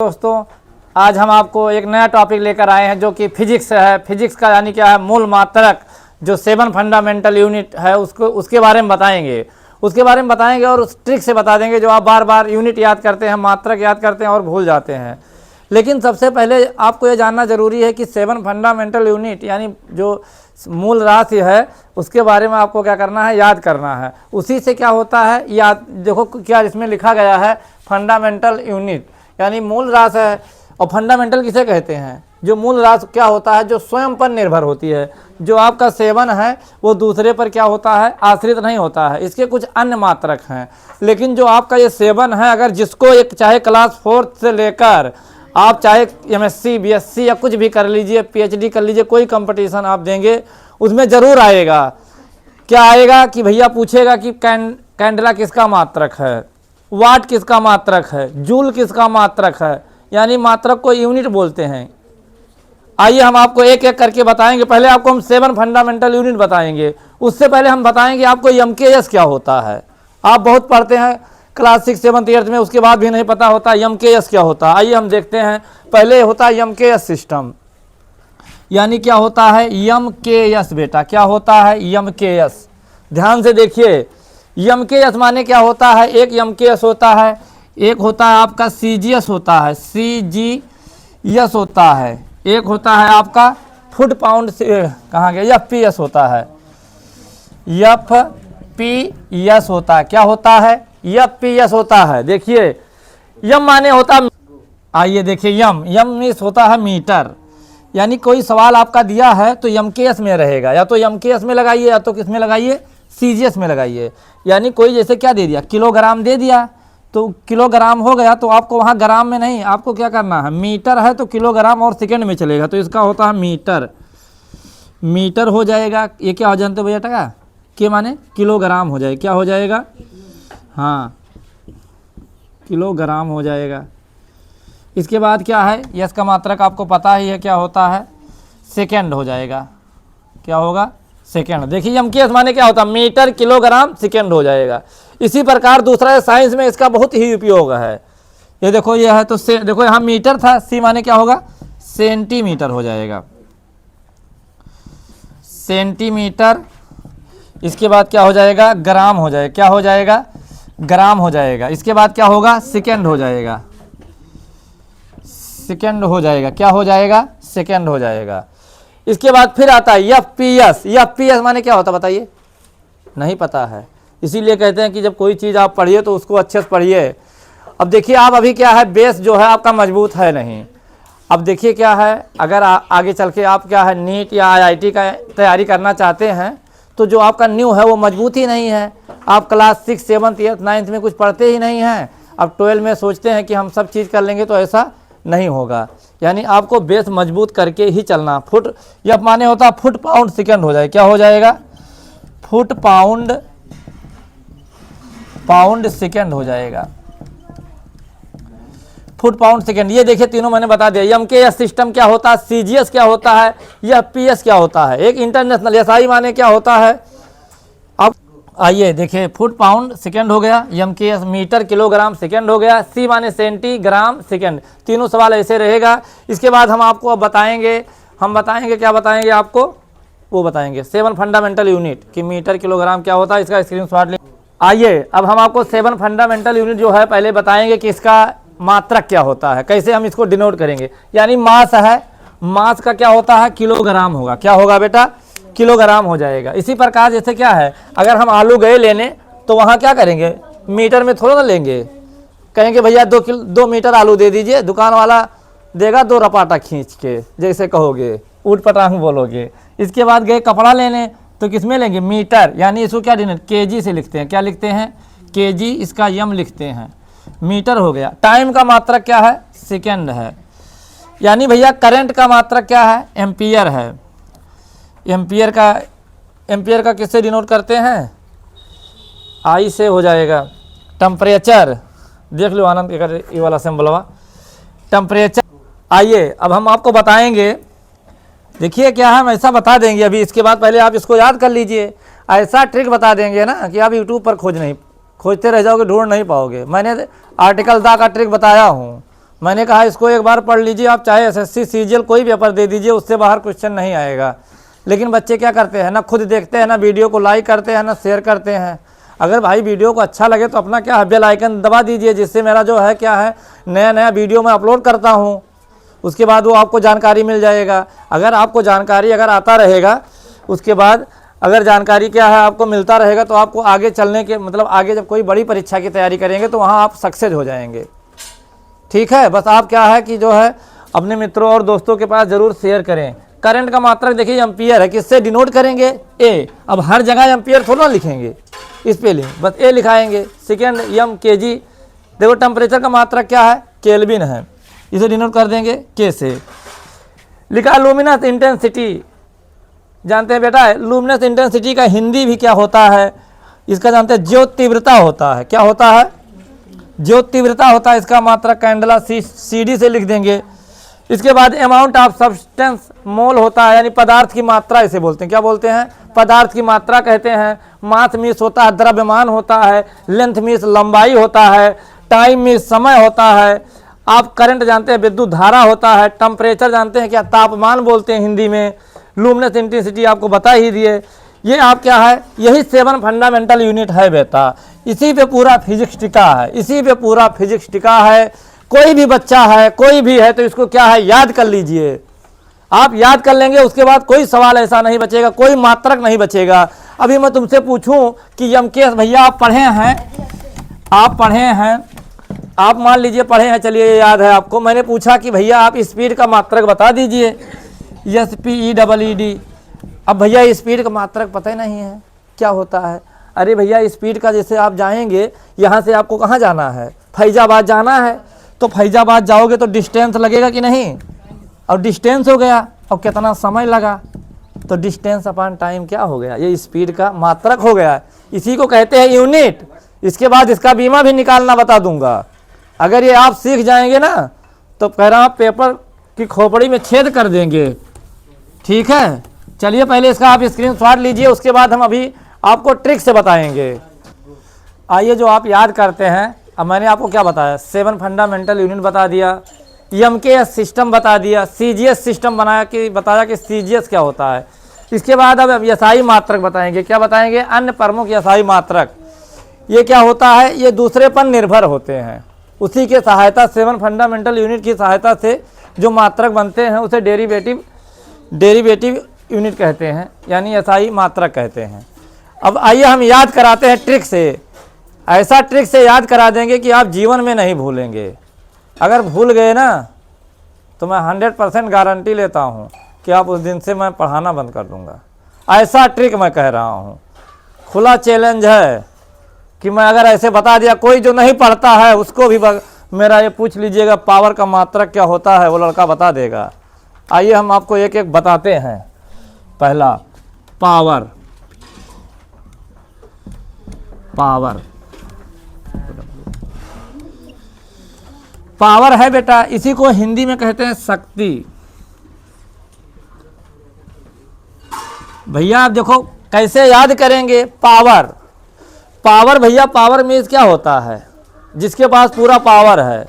दोस्तों, आज हम आपको एक नया टॉपिक लेकर आए हैं जो कि फिजिक्स है। फिजिक्स का यानी क्या है, मूल मात्रक जो 7 फंडामेंटल यूनिट है उसके बारे में बताएंगे और उस ट्रिक से बता देंगे जो आप बार बार यूनिट याद करते हैं, मात्रक याद करते हैं और भूल जाते हैं। लेकिन सबसे पहले आपको ये जानना जरूरी है कि 7 फंडामेंटल यूनिट यानी जो मूल राशि है उसके बारे में आपको क्या करना है, याद करना है। उसी से क्या होता है, याद देखो क्या इसमें लिखा गया है, फंडामेंटल यूनिट यानी मूल राशि है। और फंडामेंटल किसे कहते हैं, जो मूल राशि क्या होता है, जो स्वयं पर निर्भर होती है। जो आपका 7 है वो दूसरे पर क्या होता है, आश्रित नहीं होता है। इसके कुछ अन्य मात्रक हैं, लेकिन जो आपका ये 7 है, अगर जिसको एक चाहे क्लास 4 से लेकर आप चाहे MSc BSc या कुछ भी कर लीजिए, PhD कर लीजिए, कोई कंपटीशन आप देंगे उसमें ज़रूर आएगा। क्या आएगा कि भैया पूछेगा कि कैंडेला किसका मात्रक है, वाट किसका मात्रक है, जूल किसका मात्रक है, यानी मात्रक को यूनिट बोलते हैं। आइए हम आपको एक एक करके बताएंगे। पहले आपको हम 7 फंडामेंटल यूनिट बताएंगे, उससे पहले हम बताएंगे आपको MKS क्या होता है। आप बहुत पढ़ते हैं क्लास 6 7th 8th में, उसके बाद भी नहीं पता होता MKS क्या होता है। आइए हम देखते हैं। पहले होता है MKS सिस्टम, यानी क्या होता है MKS। बेटा क्या होता है MKS, ध्यान से देखिए। MKS माने क्या होता है, एक MKS होता है, एक होता है आपका CGS होता है, CGS होता है, एक होता है आपका फुट पाउंड से कहाँ गया, FPS होता है, FPS होता है। क्या होता है, FPS होता है। देखिए यम माने होता है, आइए देखिए यम मीन्स होता है मीटर। यानी कोई सवाल आपका दिया है तो MKS में रहेगा, या तो MKS में लगाइए या तो किस में लगाइए, CGS में लगाइए। यानी कोई जैसे क्या दे दिया, किलोग्राम दे दिया तो किलोग्राम हो गया, तो आपको वहाँ ग्राम में नहीं, आपको क्या करना है, मीटर है तो किलोग्राम और सेकंड में चलेगा, तो इसका होता है मीटर हो जाएगा। ये क्या हो जानते हो भैया, टका के माने किलोग्राम हो जाएगा। क्या हो जाएगा, हाँ किलोग्राम हो जाएगा। इसके बाद क्या है, यस का मात्रक आपको पता ही है क्या होता है, सेकंड हो जाएगा। क्या होगा, सेकंड। देखिए MKS माने क्या होता है, मीटर किलोग्राम सेकंड हो जाएगा। इसी प्रकार दूसरा साइंस में इसका बहुत ही उपयोग है। ये देखो ये है तो देखो यहाँ मीटर था, C माने क्या होगा, सेंटीमीटर हो जाएगा, सेंटीमीटर। इसके बाद क्या हो जाएगा, ग्राम हो जाएगा। क्या हो जाएगा, ग्राम हो जाएगा। इसके बाद क्या होगा, सेकंड हो जाएगा, सेकंड हो जाएगा। क्या हो जाएगा, सेकंड हो जाएगा। इसके बाद फिर आता है FPS माने क्या होता है बताइए, नहीं पता है। इसीलिए कहते हैं कि जब कोई चीज़ आप पढ़िए तो उसको अच्छे से पढ़िए। अब देखिए आप अभी क्या है, बेस जो है आपका मजबूत है नहीं। अब देखिए क्या है, अगर आगे चल के आप क्या है नीट या IIT का तैयारी करना चाहते हैं तो जो आपका न्यू है वो मजबूत ही नहीं है। आप क्लास 6 7th 8th 9th में कुछ पढ़ते ही नहीं हैं, अब 12 में सोचते हैं कि हम सब चीज़ कर लेंगे, तो ऐसा नहीं होगा। यानी आपको बेस मजबूत करके ही चलना। फुट यह माने होता है फुट पाउंड सेकंड हो जाए। क्या हो जाएगा, फुट पाउंड सेकंड हो जाएगा, फुट पाउंड सेकंड। ये देखिए तीनों मैंने बता दिया। MKS सिस्टम क्या होता है, CGS क्या होता है, FPS क्या होता है। एक इंटरनेशनल SI माने क्या होता है। अब आइए देखिए, फुट पाउंड सेकंड हो गया, MKS मीटर किलोग्राम सेकंड हो गया, C माने सेंटीग्राम सेकंड। तीनों सवाल ऐसे रहेगा। इसके बाद हम आपको अब बताएंगे, क्या बताएंगे आपको, वो बताएंगे 7 फंडामेंटल यूनिट कि मीटर किलोग्राम क्या होता है। इसका स्क्रीनशॉट ले। आइए अब हम आपको 7 फंडामेंटल यूनिट जो है पहले बताएंगे कि इसका मात्रक क्या होता है, कैसे हम इसको डिनोट करेंगे। यानी मास है, मास का क्या होता है, किलोग्राम होगा। क्या होगा बेटा, किलोग्राम हो जाएगा। इसी प्रकार जैसे क्या है, अगर हम आलू गए लेने तो वहाँ क्या करेंगे, मीटर में थोड़ा ना लेंगे, कहेंगे भैया 2 मीटर आलू दे दीजिए, दुकान वाला देगा 2 रपाटा खींच के, जैसे कहोगे ऊट पटांग बोलोगे। इसके बाद गए कपड़ा लेने तो किस में लेंगे, मीटर, यानी इसको क्या डिनोट, KG से लिखते हैं। क्या लिखते हैं, KG, इसका M लिखते हैं, मीटर हो गया। टाइम का मात्रक क्या है, सेकंड है। यानी भैया करंट का मात्रक क्या है, एम्पियर है। एम्पियर का किससे डिनोट करते हैं, I से हो जाएगा। टेम्परेचर देख लो आनंद, ये वाला सिंबलवा टेम्परेचर। आइए अब हम आपको बताएंगे, देखिए क्या हम ऐसा बता देंगे अभी। इसके बाद पहले आप इसको याद कर लीजिए। ऐसा ट्रिक बता देंगे ना कि आप यूट्यूब पर खोजते रह जाओगे, ढूंढ नहीं पाओगे। मैंने आर्टिकल दा का ट्रिक बताया हूँ, मैंने कहा इसको एक बार पढ़ लीजिए, आप चाहे एसएससी सीजीएल कोई पेपर दे दीजिए, उससे बाहर क्वेश्चन नहीं आएगा। लेकिन बच्चे क्या करते हैं, ना खुद देखते हैं, ना वीडियो को लाइक करते हैं, ना शेयर करते हैं। अगर भाई वीडियो को अच्छा लगे तो अपना क्या बेल आइकन दबा दीजिए, जिससे मेरा जो है क्या है नया नया वीडियो मैं अपलोड करता हूँ, उसके बाद वो आपको जानकारी मिल जाएगा। अगर आपको जानकारी अगर आता रहेगा, उसके बाद अगर जानकारी क्या है आपको मिलता रहेगा, तो आपको आगे चलने के मतलब आगे जब कोई बड़ी परीक्षा की तैयारी करेंगे तो वहाँ आप सक्सेस हो जाएंगे। ठीक है, बस आप क्या है कि जो है अपने मित्रों और दोस्तों के पास ज़रूर शेयर करें। करंट का मात्रक देखिए एम्पियर है, किससे डिनोट करेंगे, ए। अब हर जगह एम्पियर थोड़ा लिखेंगे, इस पे लिखें, बस ए लिखाएंगे। Second M KG. देखो टेम्परेचर का मात्रक क्या है, केल्विन है, इसे डिनोट कर देंगे के से। लिखा लुमिनस इंटेंसिटी, जानते हैं बेटा लुमिनस इंटेंसिटी का हिंदी भी क्या होता है, इसका जानते हैं ज्योत तीव्रता होता है। क्या होता है, ज्योत तीव्रता होता है। इसका मात्रक कैंडला CD से लिख देंगे। इसके बाद अमाउंट ऑफ सब्सटेंस मोल होता है, यानी पदार्थ की मात्रा इसे बोलते हैं। क्या बोलते हैं, पदार्थ की मात्रा कहते हैं। मास मीन्स होता है द्रव्यमान होता है, लेंथ मीन्स लंबाई होता है, टाइम मीन्स समय होता है। आप करंट जानते हैं विद्युत धारा होता है। टेम्परेचर जानते हैं क्या, तापमान बोलते हैं हिंदी में। लुमिनस इंटेंसिटी आपको बता ही दिए। ये आप क्या है, यही 7 फंडामेंटल यूनिट है बेटा, इसी पे पूरा फिजिक्स टिका है, इसी पे पूरा फिजिक्स टिका है। कोई भी बच्चा है, कोई भी है, तो इसको क्या है याद कर लीजिए। आप याद कर लेंगे, उसके बाद कोई सवाल ऐसा नहीं बचेगा, कोई मात्रक नहीं बचेगा। अभी मैं तुमसे पूछूं कि यमकेश भैया आप पढ़े हैं, आप मान लीजिए पढ़े हैं, चलिए याद है आपको। मैंने पूछा कि भैया आप स्पीड का मात्रक बता दीजिए, SPEED। अब भैया स्पीड का मात्रक पता ही नहीं है क्या होता है। अरे भैया स्पीड का जैसे आप जाएंगे, यहाँ से आपको कहाँ जाना है, फैजाबाद जाना है, तो फैजाबाद जाओगे तो डिस्टेंस लगेगा कि नहीं, और डिस्टेंस हो गया, और कितना समय लगा, तो डिस्टेंस अपॉन टाइम क्या हो गया, ये स्पीड का मात्रक हो गया। इसी को कहते हैं यूनिट। इसके बाद इसका बीमा भी निकालना बता दूंगा। अगर ये आप सीख जाएंगे ना, तो कह रहा हूँ पेपर की खोपड़ी में छेद कर देंगे। ठीक है, चलिए पहले इसका आप स्क्रीनशॉट लीजिए, उसके बाद हम अभी आपको ट्रिक से बताएंगे। आइए, जो आप याद करते हैं, अब मैंने आपको क्या बताया, 7 फंडामेंटल यूनिट बता दिया, MKS सिस्टम बता दिया, CGS सिस्टम बताया कि CGS क्या होता है। इसके बाद अब यसाई मात्रक बताएंगे। क्या बताएंगे, अन्य प्रमुख यसाई मात्रक। ये क्या होता है, ये दूसरे पर निर्भर होते हैं, उसी के सहायता 7 फंडामेंटल यूनिट की सहायता से जो मात्रक बनते हैं उसे डेरिवेटिव यूनिट कहते हैं, यानी यसाई मात्रक कहते हैं। अब आइए हम याद कराते हैं ट्रिक से। ऐसा ट्रिक से याद करा देंगे कि आप जीवन में नहीं भूलेंगे। अगर भूल गए ना, तो मैं 100% गारंटी लेता हूँ कि आप उस दिन से मैं पढ़ाना बंद कर दूँगा। ऐसा ट्रिक मैं कह रहा हूँ, खुला चैलेंज है कि मैं अगर ऐसे बता दिया, कोई जो नहीं पढ़ता है उसको भी मेरा ये पूछ लीजिएगा पावर का मात्रक क्या होता है, वो लड़का बता देगा। आइए हम आपको एक एक बताते हैं। पहला पावर है बेटा, इसी को हिंदी में कहते हैं शक्ति। भैया आप देखो कैसे याद करेंगे, पावर भैया, पावर मीन्स क्या होता है, जिसके पास पूरा पावर है।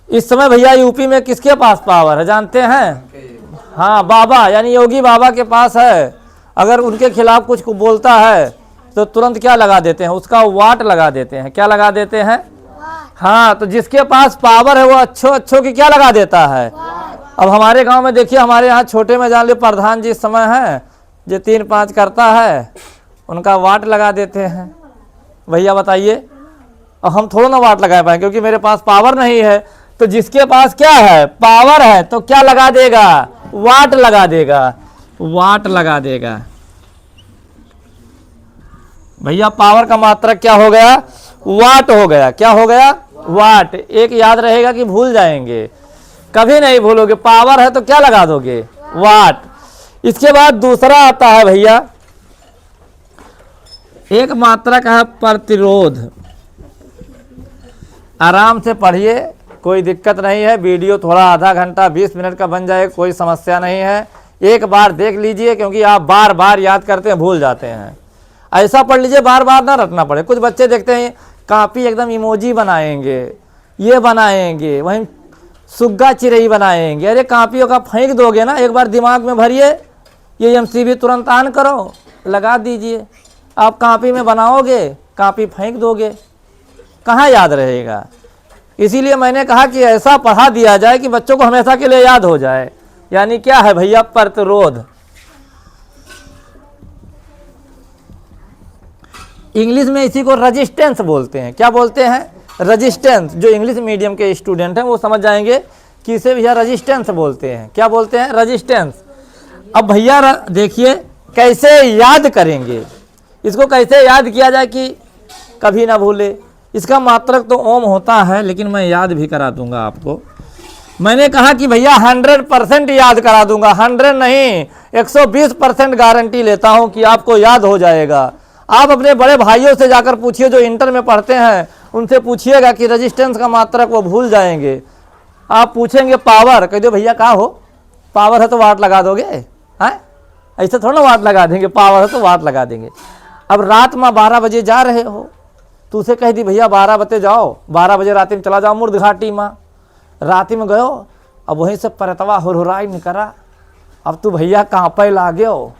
इस समय भैया यूपी में किसके पास पावर है जानते हैं, हाँ बाबा, यानी योगी बाबा के पास है। अगर उनके खिलाफ कुछ बोलता है तो तुरंत क्या लगा देते हैं, उसका वाट लगा देते हैं। क्या लगा देते हैं, हाँ, तो जिसके पास पावर है वो अच्छों की क्या लगा देता है। अब हमारे गांव में देखिए, हमारे यहाँ छोटे में जान लो प्रधान जी इस समय है, जो 3-5 करता है, उनका वाट लगा देते हैं। भैया बताइए, अब हम थोड़ा ना वाट लगा पाएंगे क्योंकि मेरे पास पावर नहीं है। तो जिसके पास क्या है, पावर है, तो क्या लगा देगा, वाट लगा देगा। भैया पावर का मात्रक क्या हो गया, वाट हो गया। क्या हो गया, वाट। एक याद रहेगा कि भूल जाएंगे, कभी नहीं भूलोगे। पावर है तो क्या लगा दोगे, वाट। इसके बाद दूसरा आता है भैया, एक मात्रक है प्रतिरोध। आराम से पढ़िए, कोई दिक्कत नहीं है। वीडियो थोड़ा आधा घंटा 20 मिनट का बन जाए, कोई समस्या नहीं है। एक बार देख लीजिए, क्योंकि आप बार बार याद करते हैं भूल जाते हैं। ऐसा पढ़ लीजिए बार बार ना रटना पड़े। कुछ बच्चे देखते हैं कापी एकदम इमोजी बनाएंगे, ये बनाएंगे, वहीं सुग्गा चिरई बनाएंगे। अरे कापियों का फेंक दोगे ना, एक बार दिमाग में भरिए, ये एमसीबी तुरंत ऑन करो, लगा दीजिए। आप कापी में बनाओगे, कापी फेंक दोगे, कहाँ याद रहेगा। इसीलिए मैंने कहा कि ऐसा पढ़ा दिया जाए कि बच्चों को हमेशा के लिए याद हो जाए। यानी क्या है भैया, प्रतिरोध। इंग्लिश में इसी को रेजिस्टेंस बोलते हैं। क्या बोलते हैं? रेजिस्टेंस। जो इंग्लिश मीडियम के स्टूडेंट हैं वो समझ जाएंगे कि इसे भैया रेजिस्टेंस बोलते हैं। क्या बोलते हैं? रेजिस्टेंस। अब भैया देखिए कैसे याद करेंगे इसको, कैसे याद किया जाए कि कभी ना भूले। इसका मात्रक तो ओम होता है, लेकिन मैं याद भी करा दूंगा आपको। मैंने कहा कि भैया 100% याद करा दूंगा, 100 नहीं 120% गारंटी लेता हूं कि आपको याद हो जाएगा। आप अपने बड़े भाइयों से जाकर पूछिए जो इंटर में पढ़ते हैं, उनसे पूछिएगा कि रेजिस्टेंस का मात्रक, वो भूल जाएंगे। आप पूछेंगे पावर, कह दो भैया क्या हो, पावर है तो वाट लगा दोगे, हैं? ऐसे थोड़ा ना वाट लगा देंगे, पावर है तो वाट लगा देंगे। अब रात में 12 बजे जा रहे हो तो उसे कह दी भैया 12 बजे जाओ, 12 बजे रात में चला जाओ मुर्द घाटी में। रात में गयो, अब वहीं से परतवा हुरहुराई निकरा। अब तू भैया कांपे लागे हो,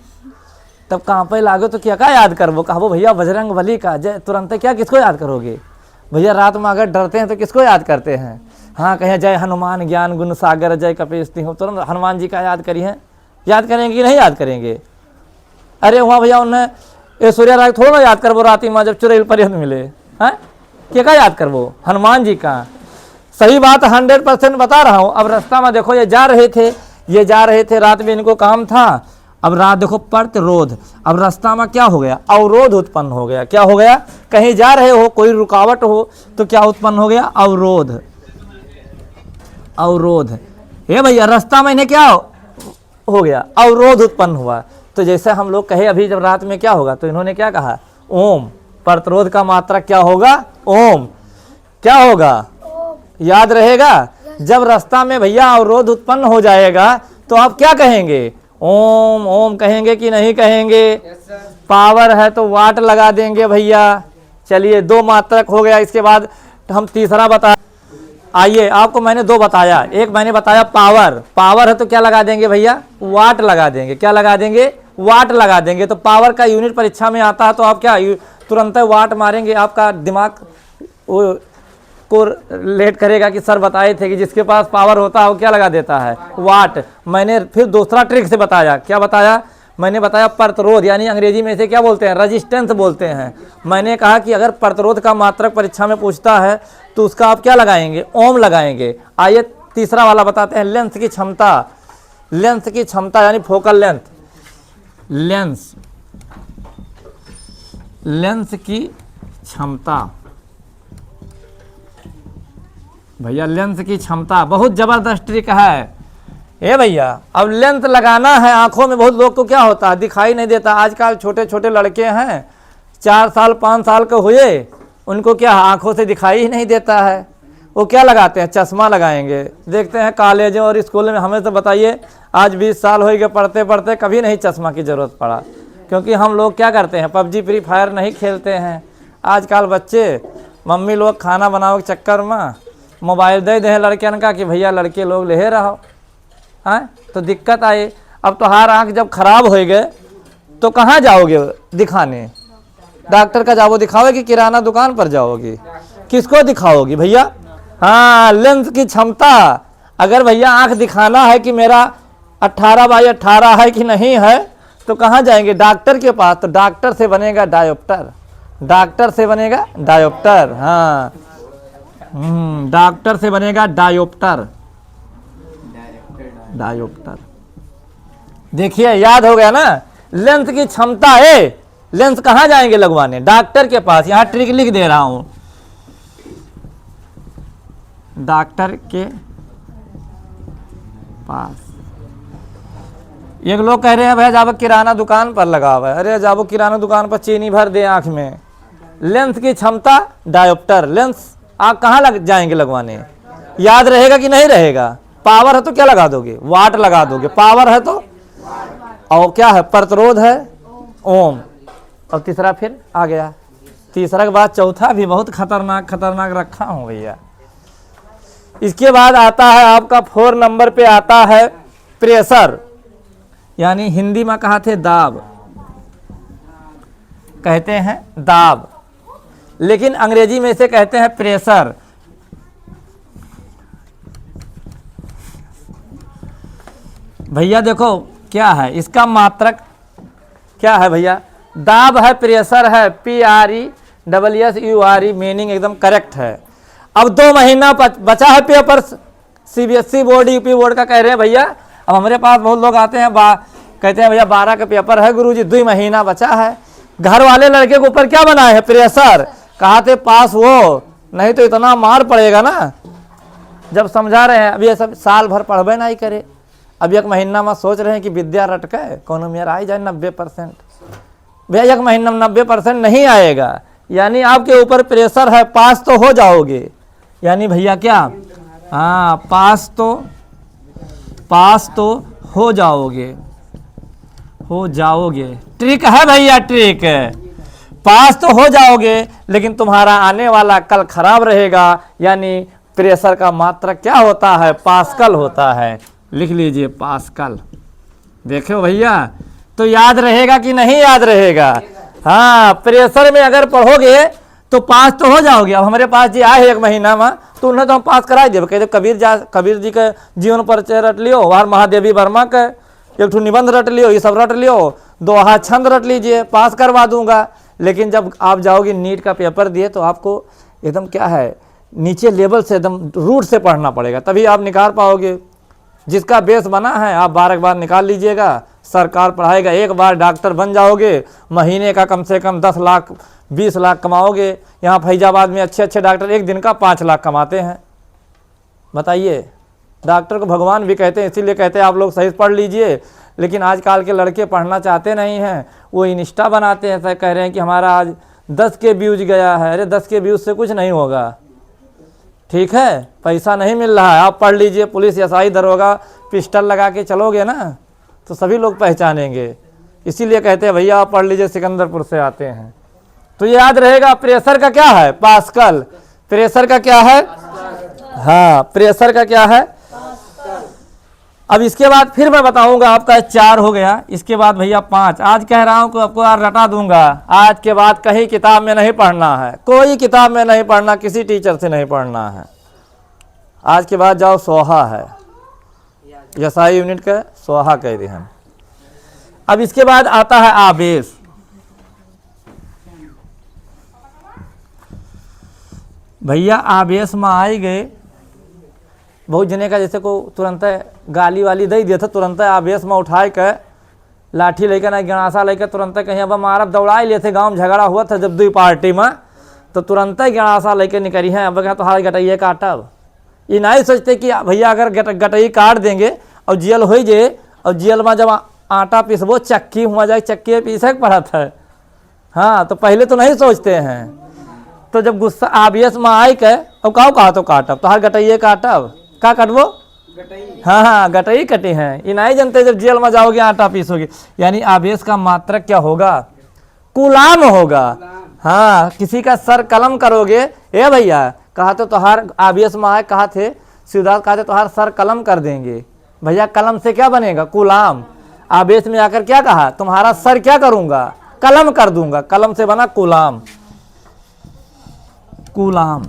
तब कांपे लागे तो क्या याद करबो, कहो भैया बजरंग बली का जय, तुरंत क्या किसको याद करोगे भैया। रात में अगर डरते हैं तो किसको याद करते हैं? हाँ कहें जय हनुमान ज्ञान गुण सागर जय कपीस तिहुँ, तुरंत हनुमान जी का याद करिए। याद करेंगे कि नहीं याद करेंगे? अरे वहाँ भैया उन्हें ये सूर्य राग थोड़ा ना याद करबो, राती में जब चुड़ैल पर्यंत मिले हैं, क्या याद करबो? हनुमान जी का। सही बात 100% बता रहा हूँ। अब रास्ता में देखो ये जा रहे थे, रात में इनको काम था। अब रात देखो प्रतिरोध, अब रास्ता में क्या हो गया? अवरोध उत्पन्न हो गया। क्या हो गया? कहीं जा रहे हो, कोई रुकावट हो तो क्या उत्पन्न हो गया? अवरोध। अवरोध ये भैया रास्ता में इन्हें क्या हो गया? अवरोध उत्पन्न हुआ। तो जैसे हम लोग कहे अभी जब रात में क्या होगा, तो इन्होंने क्या कहा? ओम। प्रतिरोध का मात्रक क्या होगा? ओम। क्या होगा? याद रहेगा। जब रास्ता में भैया अवरोध उत्पन्न हो जाएगा तो आप क्या कहेंगे? ओम। ओम कहेंगे कि नहीं कहेंगे? पावर है तो वाट लगा देंगे भैया। चलिए 2 मात्रक हो गया। इसके बाद हम तीसरा बता, आइए आपको मैंने 2 बताया। एक मैंने बताया पावर, पावर है तो क्या लगा देंगे भैया? वाट लगा देंगे। क्या लगा देंगे? वाट लगा देंगे। तो पावर का यूनिट परीक्षा में आता है तो आप क्या तुरंत वाट मारेंगे। आपका दिमाग वो को लेट करेगा कि सर बताए थे कि जिसके पास पावर होता है वो क्या लगा देता है? वाट। मैंने फिर दूसरा ट्रिक से बताया। क्या बताया? मैंने बताया प्रतिरोध, यानी अंग्रेजी में इसे क्या बोलते हैं? रेजिस्टेंस बोलते हैं। मैंने कहा कि अगर प्रतिरोध का मात्रक परीक्षा में पूछता है तो उसका आप क्या लगाएंगे? ओम लगाएंगे। आइए तीसरा वाला बताते हैं, लेंस की क्षमता। लेंस की क्षमता यानी फोकल लेंथ। लेंस, लेंस की क्षमता भैया, लेंस की क्षमता बहुत जबरदस्त ट्रिक है। ए भैया अब लेंस लगाना है आंखों में। बहुत लोग को क्या होता है, दिखाई नहीं देता। आजकल छोटे छोटे लड़के हैं 4 साल 5 साल के हुए, उनको क्या आंखों से दिखाई ही नहीं देता है। वो क्या लगाते हैं? चश्मा लगाएंगे। देखते हैं कॉलेजों और स्कूल में, हमें तो बताइए आज 20 साल हो गए पढ़ते पढ़ते, कभी नहीं चश्मा की ज़रूरत पड़ा। क्योंकि हम लोग क्या करते हैं? पबजी फ्री फायर नहीं खेलते हैं। आजकल बच्चे, मम्मी लोग खाना बनाओ के चक्कर में मोबाइल दे दें लड़कियन का कि भैया लड़के लोग ले रहो, हैं? तो दिक्कत आए। अब तो हर आँख जब खराब हो गए तो कहाँ जाओगे दिखाने? डॉक्टर का जाओ दिखाओगे कि किराना दुकान पर जाओगे? किसको दिखाओगी भैया? हाँ, लेंस की क्षमता। अगर भैया आँख दिखाना है कि मेरा 18x18 है कि नहीं है तो कहाँ जाएंगे? डॉक्टर के पास। तो डॉक्टर से बनेगा डायोप्टर। डॉक्टर से बनेगा डायोप्टर। हाँ, डॉक्टर से बनेगा डायोप्टर। डायोप्टर। देखिए याद हो गया ना? लेंस की क्षमता है। लेंस कहाँ जाएंगे लगवाने? डॉक्टर के पास। यहाँ ट्रिक लिख दे रहा हूं, डॉक्टर के पास। एक लोग कह रहे हैं भैया जाबो किराना दुकान पर लगा हुआ है। अरे जाबो किराना दुकान पर चीनी भर दे आंख में। लेंस की क्षमता डायोप्टर। लेंस आप कहाँ लग जाएंगे लगवाने? याद रहेगा कि नहीं रहेगा? पावर है तो क्या लगा दोगे? वाट लगा दोगे। पावर है तो, और क्या है? प्रतिरोध है ओम। और तीसरा फिर आ गया। तीसरा के बाद चौथा भी बहुत खतरनाक खतरनाक रखा हूं भैया। इसके बाद आता है आपका 4 नंबर पे आता है प्रेशर, यानी हिंदी में कहा थे दाब, कहते हैं दाब, लेकिन अंग्रेजी में इसे कहते हैं प्रेशर। भैया देखो क्या है इसका मात्रक, क्या है भैया, दाब है, प्रेशर है, PRESSURE, मीनिंग एकदम करेक्ट है। अब 2 महीना बचा है paper, CBSE board UP board का कह रहे हैं भैया। अब हमारे पास बहुत लोग आते हैं कहते हैं भैया 12 का पेपर है गुरुजी, 2 महीना बचा है। घर वाले लड़के के ऊपर क्या बनाए हैं, प्रेशर, कहा थे पास हो, नहीं तो इतना मार पड़ेगा ना। जब समझा रहे हैं, अभी ये सब साल भर पढ़बे नहीं करे, अब 1 महीना में सोच रहे हैं कि विद्या रट के कौन मेरा आ जाए 90%। भैया 1 महीना में 90% नहीं आएगा, यानी आपके ऊपर प्रेशर है, पास तो हो जाओगे, यानी भैया क्या, हाँ पास तो हो जाओगे, ट्रिक है भैया, ट्रिक, पास तो हो जाओगे, लेकिन तुम्हारा आने वाला कल खराब रहेगा। यानी प्रेशर का मात्रक क्या होता है, पास्कल होता है, लिख लीजिए पास्कल। देखो भैया, तो याद रहेगा कि नहीं याद रहेगा, हाँ प्रेशर में अगर पढ़ोगे तो पास तो हो जाओगे। अब हमारे पास जी आए 1 महीना में, तो उन्हें तो हम पास करा देव, कहते कबीर जी के जीवन परिचय रट लियो, और महादेवी वर्मा के 1 निबंध रट लियो, ये सब रट लियो, 2 छंद रट लीजिए, पास करवा दूंगा। लेकिन जब आप जाओगे नीट का पेपर दिए, तो आपको एकदम क्या है, नीचे लेवल से एकदम रूट से पढ़ना पड़ेगा, तभी आप निकाल पाओगे। जिसका बेस बना है आप 12 बार निकाल लीजिएगा, सरकार पढ़ाएगा, 1 बार डॉक्टर बन जाओगे, महीने का कम से कम 10 लाख 20 लाख कमाओगे। यहाँ फैजाबाद में अच्छे डॉक्टर 1 दिन का 5 लाख कमाते हैं। बताइए, डॉक्टर को भगवान भी कहते हैं, इसीलिए कहते हैं आप लोग सही पढ़ लीजिए। लेकिन आजकल के लड़के पढ़ना चाहते नहीं हैं, वो इंस्टा बनाते हैं, ऐसा कह रहे हैं कि हमारा आज 10 के व्यूज गया है। अरे 10 के व्यूज से कुछ नहीं होगा, ठीक है, पैसा नहीं मिल रहा है। आप पढ़ लीजिए, पुलिस SI दरोगा पिस्टल लगा के चलोगे ना, तो सभी लोग पहचानेंगे। इसीलिए कहते हैं भैया आप पढ़ लीजिए, सिकंदरपुर से आते हैं। तो ये याद रहेगा, प्रेशर का क्या है, पास्कल। प्रेशर का क्या है, हाँ प्रेशर का क्या है। अब इसके बाद फिर मैं बताऊंगा, आपका 4 हो गया, इसके बाद भैया 5। आज कह रहा हूं कि आपको यार रटा दूंगा। आज के बाद कहीं किताब में नहीं पढ़ना है, कोई किताब में नहीं पढ़ना, किसी टीचर से नहीं पढ़ना है। आज के बाद जाओ सोहा है, SI यूनिट का सोहा कह रहे हैं। अब इसके बाद आता है आवेश। भैया आवेश में आई गए, बहुत जने का जैसे को तुरंत गाली वाली दे दिया था, तुरंत आवेश में उठाए के लाठी लेकर ना गणासा लेकर तुरंत कहीं अब मारब दौड़ा लिए थे। गांव में झगड़ा हुआ था जब 2 पार्टी में, तो तुरंत गणासा लेकर निकली है, अब क्या तो हार गटैया काटब। ये नहीं सोचते कि भैया अगर गटई काट देंगे और जेल हो जाए, और जेल में जब आटा पीसबो चक्की हुआ जाए, चक्की पीसे पड़ा था, हाँ तो पहले तो नहीं सोचते हैं। तो जब गुस्सा आवेश में आई के और कहा तो काटब, तो हर गटैये काटब, का कटबो, हाँ गटई कटे हैं। ये नहीं जानते जब जेल में जाओगे आटा पीसोगे। यानी आवेश का मात्रक क्या होगा, कुलाम होगा। हाँ किसी का सर कलम करोगे, ए भैया कहा तो हर आवेश में आए, कहा थे सिद्धार्थ, कहा थे तो हर सर कलम कर देंगे। भैया कलम से क्या बनेगा, कुलाम। आवेश में आकर क्या कहा, तुम्हारा सर क्या करूंगा, कलम कर दूंगा, कलम से बना कुलाम। कुलाम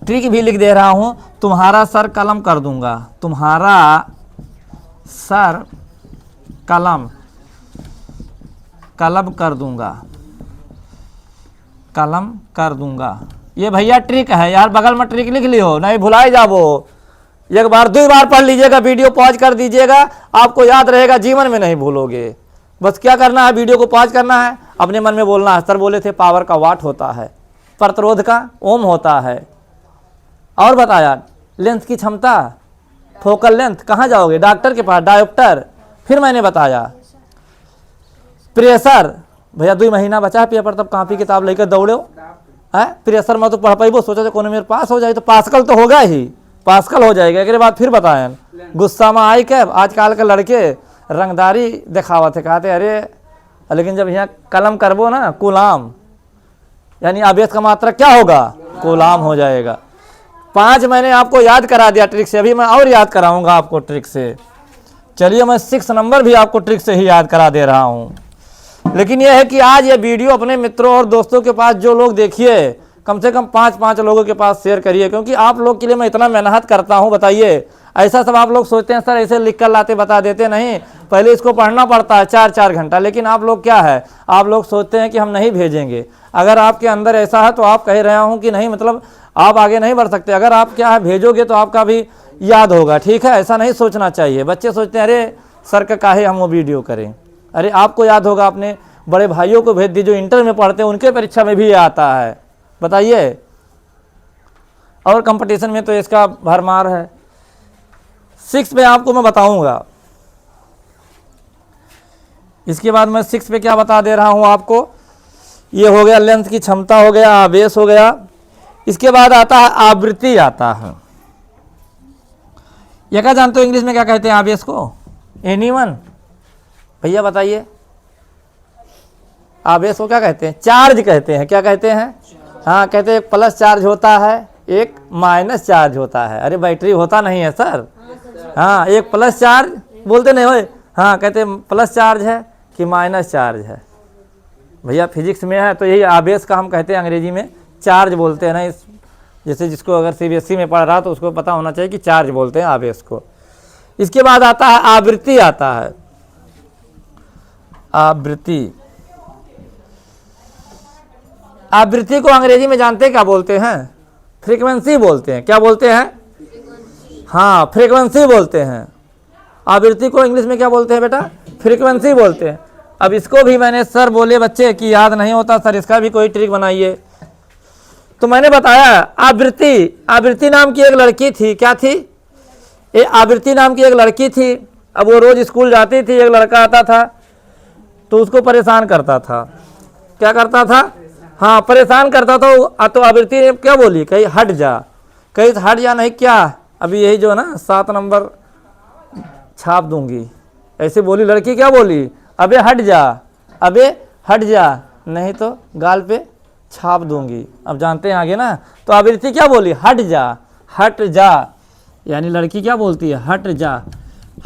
ट्रिक भी लिख दे रहा हूं, तुम्हारा सर कलम कर दूंगा, तुम्हारा सर कलम कर दूंगा, कलम कर दूंगा। ये भैया ट्रिक है यार, बगल में ट्रिक लिख लियो, नहीं भुलाए जाबो। 1 बार 2 बार पढ़ लीजिएगा, वीडियो पॉज कर दीजिएगा, आपको याद रहेगा, जीवन में नहीं भूलोगे। बस क्या करना है, वीडियो को पॉज करना है, अपने मन में बोलना है। सर बोले थे पावर का वाट होता है, प्रतिरोध का ओम होता है, और बताया लेंस की क्षमता, फोकल लेंथ। कहाँ जाओगे, डॉक्टर के पास, डायोप्टर। फिर मैंने बताया प्रेशर, भैया 2 महीना बचा है पेपर, तब कॉपी किताब लेकर दौड़ो है। प्रेशर में तो पढ़ पाइबो, सोचा तो कोनो मेरे पास हो जाए, तो पास्कल तो होगा ही, पास्कल हो जाएगा। एक बाद फिर बताएं, गुस्सा में आई के आजकल के लड़के रंगदारी दिखावा थे, कहते अरे, लेकिन जब यहाँ कलम करबो ना, कुलाम, यानी आवेश का मात्रा क्या होगा, कुलाम हो जाएगा। 5 मैंने आपको याद करा दिया ट्रिक से, अभी मैं और याद कराऊंगा आपको ट्रिक से। चलिए मैं 6 नंबर भी आपको ट्रिक से ही याद करा दे रहा हूं। लेकिन यह है कि आज ये वीडियो अपने मित्रों और दोस्तों के पास जो लोग देखिए, कम से कम 5-5 लोगों के पास शेयर करिए, क्योंकि आप लोग के लिए मैं इतना मेहनत करता हूं। बताइए, ऐसा सब आप लोग सोचते हैं सर ऐसे लिख कर लाते बता देते, नहीं, पहले इसको पढ़ना पड़ता है 4-4 घंटा। लेकिन आप लोग क्या है, आप लोग सोचते हैं कि हम नहीं भेजेंगे। अगर आपके अंदर ऐसा है तो आप कह रहे हूँ कि नहीं, मतलब आप आगे नहीं बढ़ सकते। अगर आप क्या है भेजोगे तो आपका भी याद होगा, ठीक है। ऐसा नहीं सोचना चाहिए। बच्चे सोचते हैं अरे सर का काहे हम वो वीडियो करें। अरे आपको याद होगा, अपने बड़े भाइयों को भेज दीजिए, इंटर में पढ़ते हैं, उनके परीक्षा में भी ये आता है। बताइए, और कंपटीशन में तो इसका भरमार है। 6 पे आपको मैं बताऊंगा, इसके बाद मैं 6 पे क्या बता दे रहा हूं आपको। ये हो गया लेंथ की क्षमता, हो गया आवेश, हो गया। इसके बाद आता है आवृत्ति आता है। ये क्या जानते हो इंग्लिश में क्या कहते हैं आवेश को? एनीवन भैया बताइए, आवेश को क्या कहते हैं? चार्ज कहते हैं। क्या कहते हैं? हाँ, कहते हैं एक प्लस चार्ज होता है, एक माइनस चार्ज होता है। अरे बैटरी होता नहीं है सर। हाँ, एक प्लस चार्ज बोलते नहीं हो। हाँ, कहते हैं प्लस चार्ज है कि माइनस चार्ज है। भैया फिजिक्स में है तो यही आवेश का हम कहते हैं, अंग्रेजी में चार्ज बोलते हैं ना। इस जैसे जिसको अगर सीबीएसई में पढ़ रहा तो उसको पता होना चाहिए कि चार्ज बोलते हैं आवेश को। इसके बाद आता है आवृत्ति आता है। आवृत्ति, आवृत्ति को अंग्रेजी में जानते हैं क्या बोलते हैं? फ्रीक्वेंसी बोलते हैं। क्या बोलते हैं? हाँ, फ्रीक्वेंसी बोलते हैं। आवृत्ति को इंग्लिश में क्या बोलते हैं बेटा? फ्रीक्वेंसी बोलते हैं। अब इसको भी मैंने सर बोले बच्चे कि याद नहीं होता सर, इसका भी कोई ट्रिक बनाइए। तो मैंने बताया आवृत्ति, आवृत्ति नाम की एक लड़की थी। क्या थी? ये आवृत्ति नाम की एक लड़की थी। अब वो रोज स्कूल जाती थी, एक लड़का आता था तो उसको परेशान करता था। क्या करता था? हाँ, परेशान करता था। तो आवृत्ति ने क्या बोली? कहीं हट जा, कहीं हट जा। नहीं क्या, अभी यही जो ना 7 नंबर छाप दूंगी, ऐसे बोली लड़की। क्या बोली? अबे हट जा, अबे हट जा, नहीं तो गाल पे छाप दूंगी। अब जानते हैं आगे ना। तो आवृत्ति क्या बोली? हट जा, हट जा। यानी लड़की क्या बोलती है? हट जा।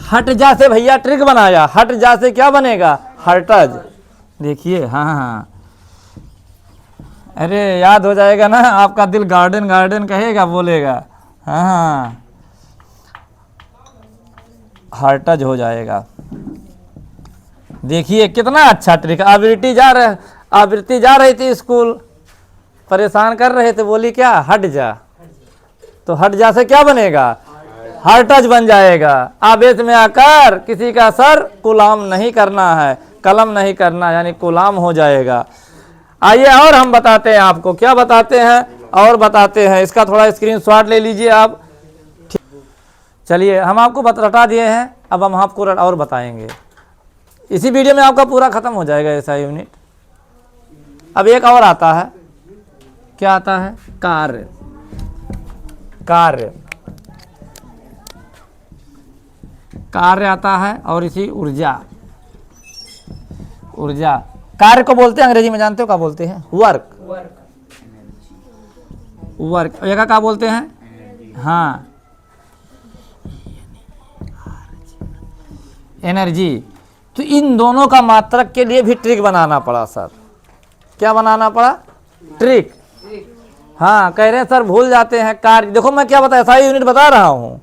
हट जा से भैया ट्रिक बनाया। हट जा से क्या बनेगा? हर्टज। देखिए, हाँ हाँ, अरे याद हो जाएगा ना, आपका दिल गार्डन गार्डन कहेगा, बोलेगा। हाँ हाँ, हर्टज हो जाएगा। देखिए कितना अच्छा ट्रिक। आवृत्ति जा रही थी स्कूल, परेशान कर रहे थे, बोली क्या? हट जा। तो हट जा से क्या बनेगा? हर्टज बन जाएगा। आवेश में आकर किसी का सर गुलाम नहीं करना है, कलम नहीं करना, यानी गुलाम हो जाएगा। आइए और हम बताते हैं आपको। क्या बताते हैं? और बताते हैं। इसका थोड़ा स्क्रीनशॉट ले लीजिए आप। चलिए, हम आपको बता दिए हैं, अब हम आपको और बताएंगे। इसी वीडियो में आपका पूरा खत्म हो जाएगा ऐसा यूनिट। अब एक और आता है। क्या आता है? कार्य। कार्य, कार्य आता है। और इसी ऊर्जा, ऊर्जा। कार्य को बोलते हैं अंग्रेजी में, जानते हो क्या बोलते हैं? वर्क। वर्क। एक क्या बोलते हैं? हाँ, एनर्जी। तो इन दोनों का मात्रक के लिए भी ट्रिक बनाना पड़ा सर। क्या बनाना पड़ा? ट्रिक। हाँ, कह रहे हैं सर भूल जाते हैं कार्य। देखो मैं क्या बता, ऐसा यूनिट बता रहा हूँ।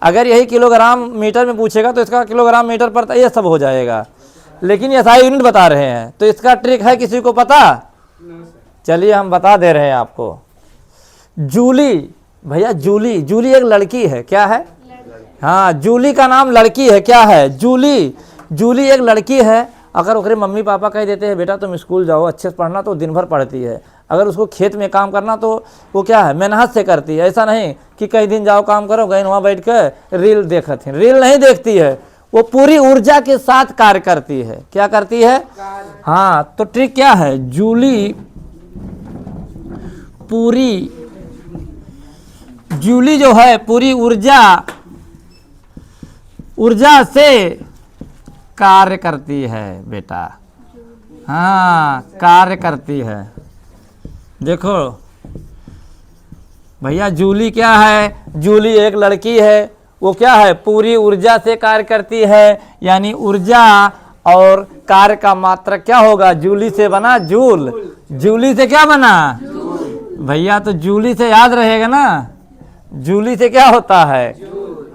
अगर यही किलोग्राम मीटर में पूछेगा तो इसका किलोग्राम मीटर पर ये सब हो जाएगा। लेकिन ये SI यूनिट बता रहे हैं तो इसका ट्रिक है, किसी को पता? चलिए हम बता दे रहे हैं आपको। जूली, भैया जूली, जूली एक लड़की है। क्या है? हाँ, जूली का नाम लड़की है। क्या है? जूली। जूली एक लड़की है। अगर उसके मम्मी पापा कह देते हैं बेटा तुम स्कूल जाओ, अच्छे से पढ़ना, तो दिन भर पढ़ती है। अगर उसको खेत में काम करना तो वो क्या है? मेहनत से करती है। ऐसा नहीं कि कई दिन जाओ काम करो, गई वहाँ बैठ कर रील देखती है। रील नहीं देखती है, वो पूरी ऊर्जा के साथ कार्य करती है। क्या करती है? हाँ, तो ट्रिक क्या है? जूली पूरी, जूली जो है पूरी ऊर्जा से कार्य करती है बेटा। हाँ, कार्य करती है। देखो भैया जूली क्या है? जूली एक लड़की है, वो क्या है? पूरी ऊर्जा से कार्य करती है, यानी ऊर्जा और कार्य का मात्रक क्या होगा? जूली से बना जूल। जूली से क्या बना? भैया तो जूली से याद रहेगा ना, जूली से क्या होता है?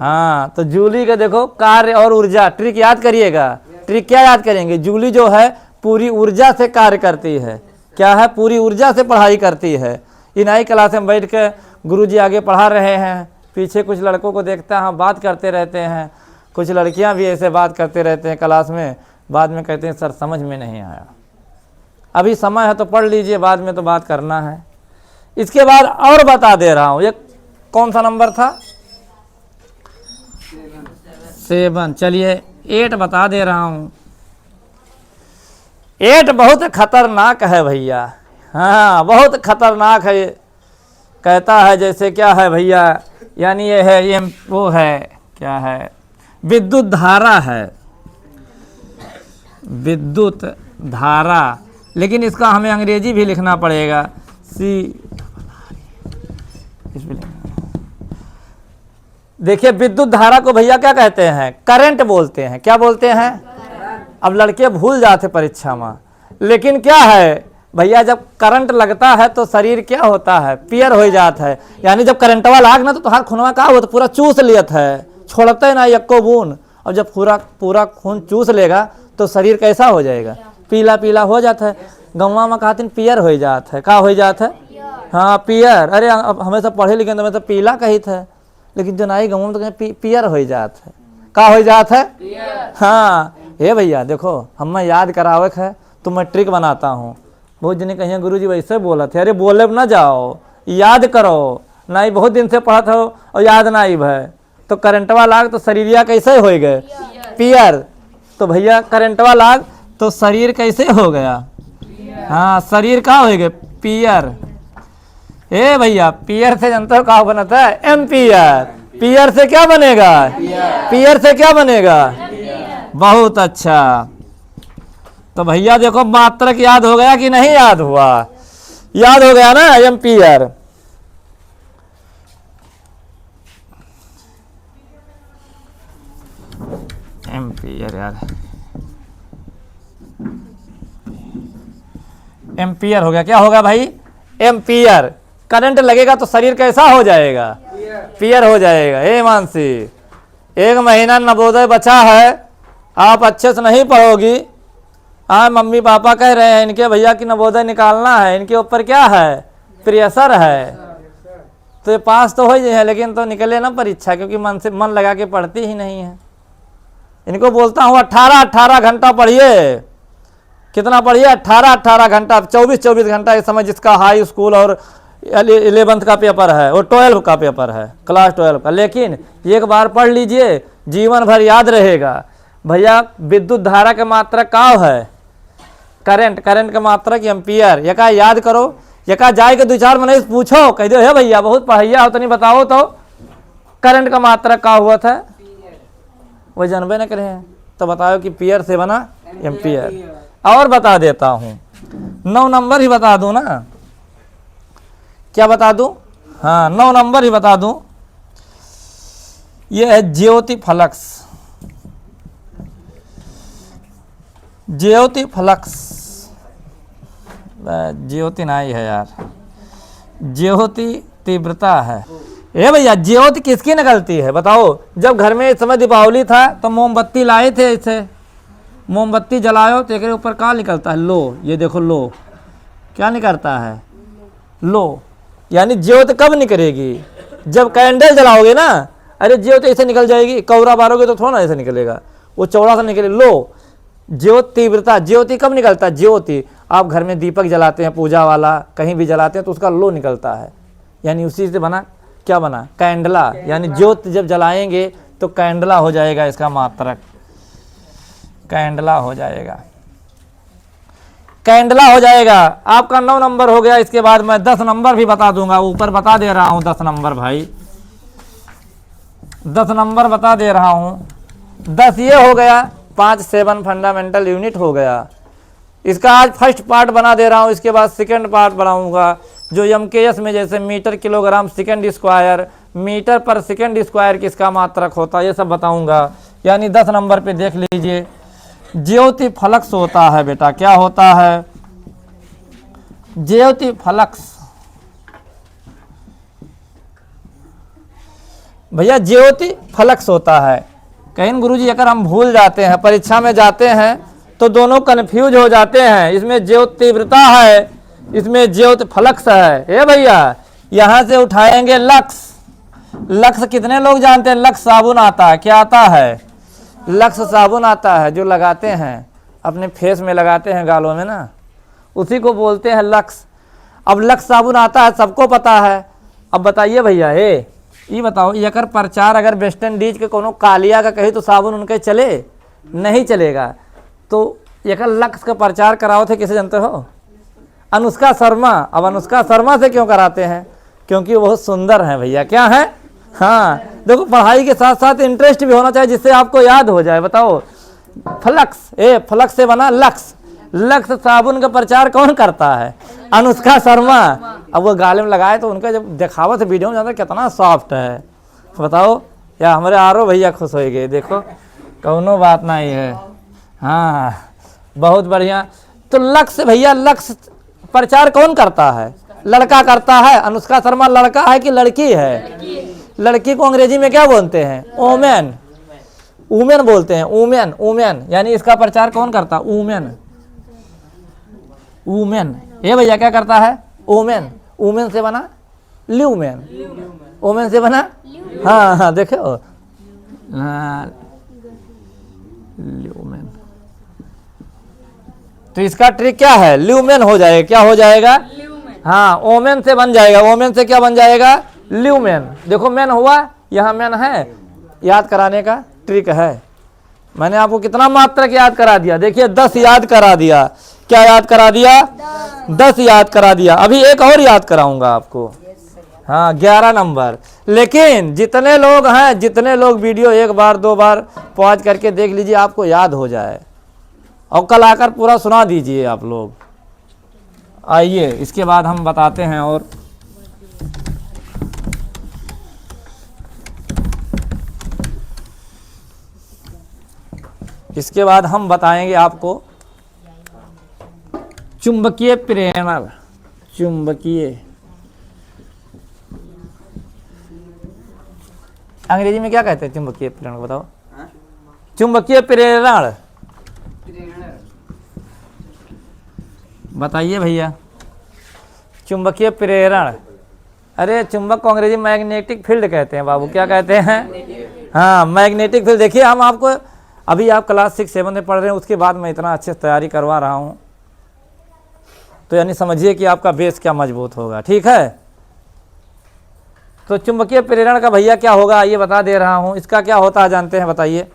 हाँ, तो जूली का देखो कार्य और ऊर्जा, ट्रिक याद करिएगा। ट्रिक क्या याद करेंगे? जूली जो है पूरी ऊर्जा से कार्य करती है। क्या है? पूरी ऊर्जा से पढ़ाई करती है। इनाई क्लास में बैठ के गुरुजी आगे पढ़ा रहे हैं, पीछे कुछ लड़कों को देखता है, बात करते रहते हैं। कुछ लड़कियां भी ऐसे बात करते रहते हैं क्लास में, बाद में कहते हैं सर समझ में नहीं आया। अभी समय है तो पढ़ लीजिए, बाद में तो बात करना है। इसके बाद और बता दे रहा हूँ, ये कौन सा नंबर था? 7। चलिए 8 बता दे रहा हूँ। 8 बहुत खतरनाक है भैया। हाँ, बहुत खतरनाक है। कहता है जैसे क्या है भैया, यानी ये है, ये वो है, क्या है? विद्युत धारा है, विद्युत धारा। लेकिन इसका हमें अंग्रेजी भी लिखना पड़ेगा। देखिए विद्युत धारा को भैया क्या कहते हैं? करंट बोलते हैं। क्या बोलते हैं? अब लड़के भूल जाते परीक्षा में, लेकिन क्या है भैया, जब करंट लगता है तो शरीर क्या होता है? पियर हो जाता है। यानी जब करंटवा लाग ना तो तुम्हारा खूनवा का हो तो पूरा चूस लियत है, छोड़ते ना यक्को बून। और जब पूरा खून चूस लेगा तो शरीर कैसा हो जाएगा? पीला पीला हो जाता है। गंवा में कहते हैं पियर हो जाता है। का हो जाता है? हाँ, पियर। अरे अब हमें सब पढ़े लिखे तो हमें तो पीला कही था, लेकिन जो नाई गंवा में तो कहें पियर हो जाता है। का हो जाता है? हाँ, हे भैया देखो, हमें याद करावे है तो मैं ट्रिक बनाता हूँ। बहुत जने कहिए गुरुजी वैसे बोला थे। अरे बोले ना जाओ, याद करो। नहीं बहुत दिन से पढ़त हो और याद ना आई भाई, तो करंटवा लाग तो शरीरिया कैसे हो गए? पियर। तो भैया करंटवा लाग तो शरीर कैसे हो गया? हाँ, शरीर का हो गए? पियर। ए भैया पियर से जानते हो क्या बनता है? एम्पियर। पियर से क्या बनेगा? पियर से क्या बनेगा? बहुत अच्छा। तो भैया देखो मात्रक याद हो गया कि नहीं याद हुआ? याद हो गया ना, एम्पियर। एम्पियर यार, एम्पियर हो गया। क्या होगा भाई? एम्पियर। करंट लगेगा तो शरीर कैसा हो जाएगा? पियर हो जाएगा। हे मानसी, 1 महीना नवोदय बचा है, आप अच्छे से नहीं पढ़ोगी। हाँ, मम्मी पापा कह रहे हैं इनके भैया की नवोदय निकालना है, इनके ऊपर क्या है? प्रेशर है। तो ये पास तो हो ही है, लेकिन तो निकले ना परीक्षा, क्योंकि मन लगा के पढ़ती ही नहीं है। इनको बोलता हूँ 18 घंटा पढ़िए। कितना पढ़िए? 18 घंटा। 24 घंटा इस समय जिसका हाई स्कूल और 11th का पेपर है और 12 का पेपर है, क्लास 12 का। लेकिन एक बार पढ़ लीजिए, जीवन भर याद रहेगा। भैया विद्युत धारा के मात्रक का है? करंट। करंट का मात्रक एम्पियर। यका याद करो, यका जाए के 2-4 महीने पूछो, कह दो हे भैया बहुत पढ़ैया हो तो नहीं बताओ तो करंट का मात्रक का हुआ था? वो जानबे न करे हैं तो बताओ कि पियर से बना एम्पियर। और बता देता हूँ, 9 नंबर ही बता दूं ना? क्या बता दूं? हाँ, 9 नंबर ही बता दूं। ये है ज्योति फ्लक्स। ज्योति फ्लक्स, ज्योति नहीं है यार, ज्योति तीव्रता है। ए भैया ज्योति किसकी निकलती है बताओ? जब घर में इस समय दीपावली था तो मोमबत्ती लाए थे, ऐसे मोमबत्ती जलाओ तो एक ऊपर क्या निकलता है? लो। ये देखो लो, क्या निकलता है? लो। यानी ज्योति कब निकलेगी? जब कैंडल जलाओगे ना। अरे ज्योति ऐसे निकल जाएगी, कौरा बारोगे तो थोड़ा ना ऐसे निकलेगा, वो चौड़ा सा निकले। लो, ज्योति तीव्रता। ज्योति कब निकलता है? ज्योति आप घर में दीपक जलाते हैं, पूजा वाला कहीं भी जलाते हैं तो उसका लो निकलता है, यानी उसी से बना क्या बना? कैंडला। यानी ज्योति जब जलाएंगे तो कैंडला हो जाएगा, इसका मात्रक कैंडला हो जाएगा। कैंडला हो जाएगा। आपका 9 नंबर हो गया। इसके बाद मैं 10 नंबर भी बता दूंगा, ऊपर बता दे रहा हूं 10 नंबर भाई, 10 नंबर बता दे रहा हूं। 10 ये हो गया, 5 7 फंडामेंटल यूनिट हो गया। इसका आज फर्स्ट पार्ट बना दे रहा हूं, इसके बाद सेकंड पार्ट बनाऊंगा, जो MKS में जैसे metre kilogram second square, metre पर सेकंड स्क्वायर किसका मात्रक होता है, ये सब बताऊंगा। यानी 10 नंबर पे देख लीजिए, ज्योति फ्लक्स होता है बेटा, क्या होता है, ज्योति फ्लक्स। भैया ज्योति फ्लक्स होता है। कहीं गुरुजी अगर हम भूल जाते हैं, परीक्षा में जाते हैं तो दोनों कंफ्यूज हो जाते हैं, इसमें ज्योति तीव्रता है, इसमें ज्योति फ्लक्स है। ए भैया यहां से उठाएंगे लक्स। लक्स कितने लोग जानते हैं, लक्स साबुन आता है, क्या आता है, लक्स साबुन आता है, जो लगाते हैं अपने फेस में, लगाते हैं गालों में ना, उसी को बोलते हैं लक्स। अब लक्स साबुन आता है, सबको पता है। अब बताइए भैया, ये बताओ, ये अगर प्रचार अगर वेस्ट इंडीज के कोनो कालिया का कही तो साबुन उनके चले नहीं चलेगा। तो ये लक्स का प्रचार कराओ थे, किसे जानते हो, अनुष्का शर्मा। अब अनुष्का शर्मा से क्यों कराते हैं, क्योंकि वो बहुत सुंदर है भैया, क्या है। हाँ देखो, पढ़ाई के साथ साथ इंटरेस्ट भी होना चाहिए, जिससे आपको याद हो जाए। बताओ, फ्लक्स, फ्लक्स से बना लक्स। लक्स साबुन का प्रचार कौन करता है, अनुष्का शर्मा। अब वो गाले में लगाए तो उनका जब दिखावा था वीडियो में, जाता कितना सॉफ्ट है, बताओ। या हमारे आरो भैया खुश हो गए, देखो कौनो बात नहीं है। हाँ बहुत बढ़िया। तो लक्स भैया, लक्स प्रचार कौन करता है, लड़का करता है। अनुष्का शर्मा लड़का है कि लड़की है, लड़की को अंग्रेजी में क्या बोलते हैं, वुमेन, वुमेन बोलते हैं, वुमेन, वुमेन। यानी इसका प्रचार कौन करता, वुमेन, वुमेन। ये भैया क्या करता है, वुमेन। वुमेन से बना ल्यूमेन, वुमेन से बना, हाँ हाँ देखो, ल्यूमेन। तो इसका ट्रिक क्या है, ल्यूमेन हो जाएगा, क्या हो जाएगा, हाँ वोमेन से बन जाएगा। वोमेन से क्या बन जाएगा, ल्यूमेन। देखो मैन हुआ, यहाँ मैन है, याद कराने का ट्रिक है। मैंने आपको कितना मात्रक याद करा दिया, देखिए 10 याद करा दिया। क्या याद करा दिया, 10 याद करा दिया। अभी एक और याद कराऊंगा आपको, हाँ 11 नंबर। लेकिन जितने लोग हैं, जितने लोग वीडियो एक बार 2 बार पॉज करके देख लीजिए, आपको याद हो जाए, और कल आकर पूरा सुना दीजिए आप लोग। आइए इसके बाद हम बताते हैं, और इसके बाद हम बताएंगे आपको चुंबकीय प्रेरण। चुंबकीय, अंग्रेजी में क्या कहते हैं चुंबकीय प्रेरण, बताओ। चुंबकीय प्रेरण बताइए भैया, चुंबकीय प्रेरण। अरे चुंबक को अंग्रेजी मैग्नेटिक फील्ड कहते हैं बाबू, क्या कहते हैं, हाँ मैग्नेटिक फील्ड। देखिए हम आपको, अभी आप क्लास 6-7 में पढ़ रहे हैं, उसके बाद मैं इतना अच्छे से तैयारी करवा रहा हूँ, तो यानी समझिए कि आपका बेस क्या मजबूत होगा, ठीक है। तो चुंबकीय प्रेरण का भैया क्या होगा, ये बता दे रहा हूँ। इसका क्या होता है जानते हैं, बताइए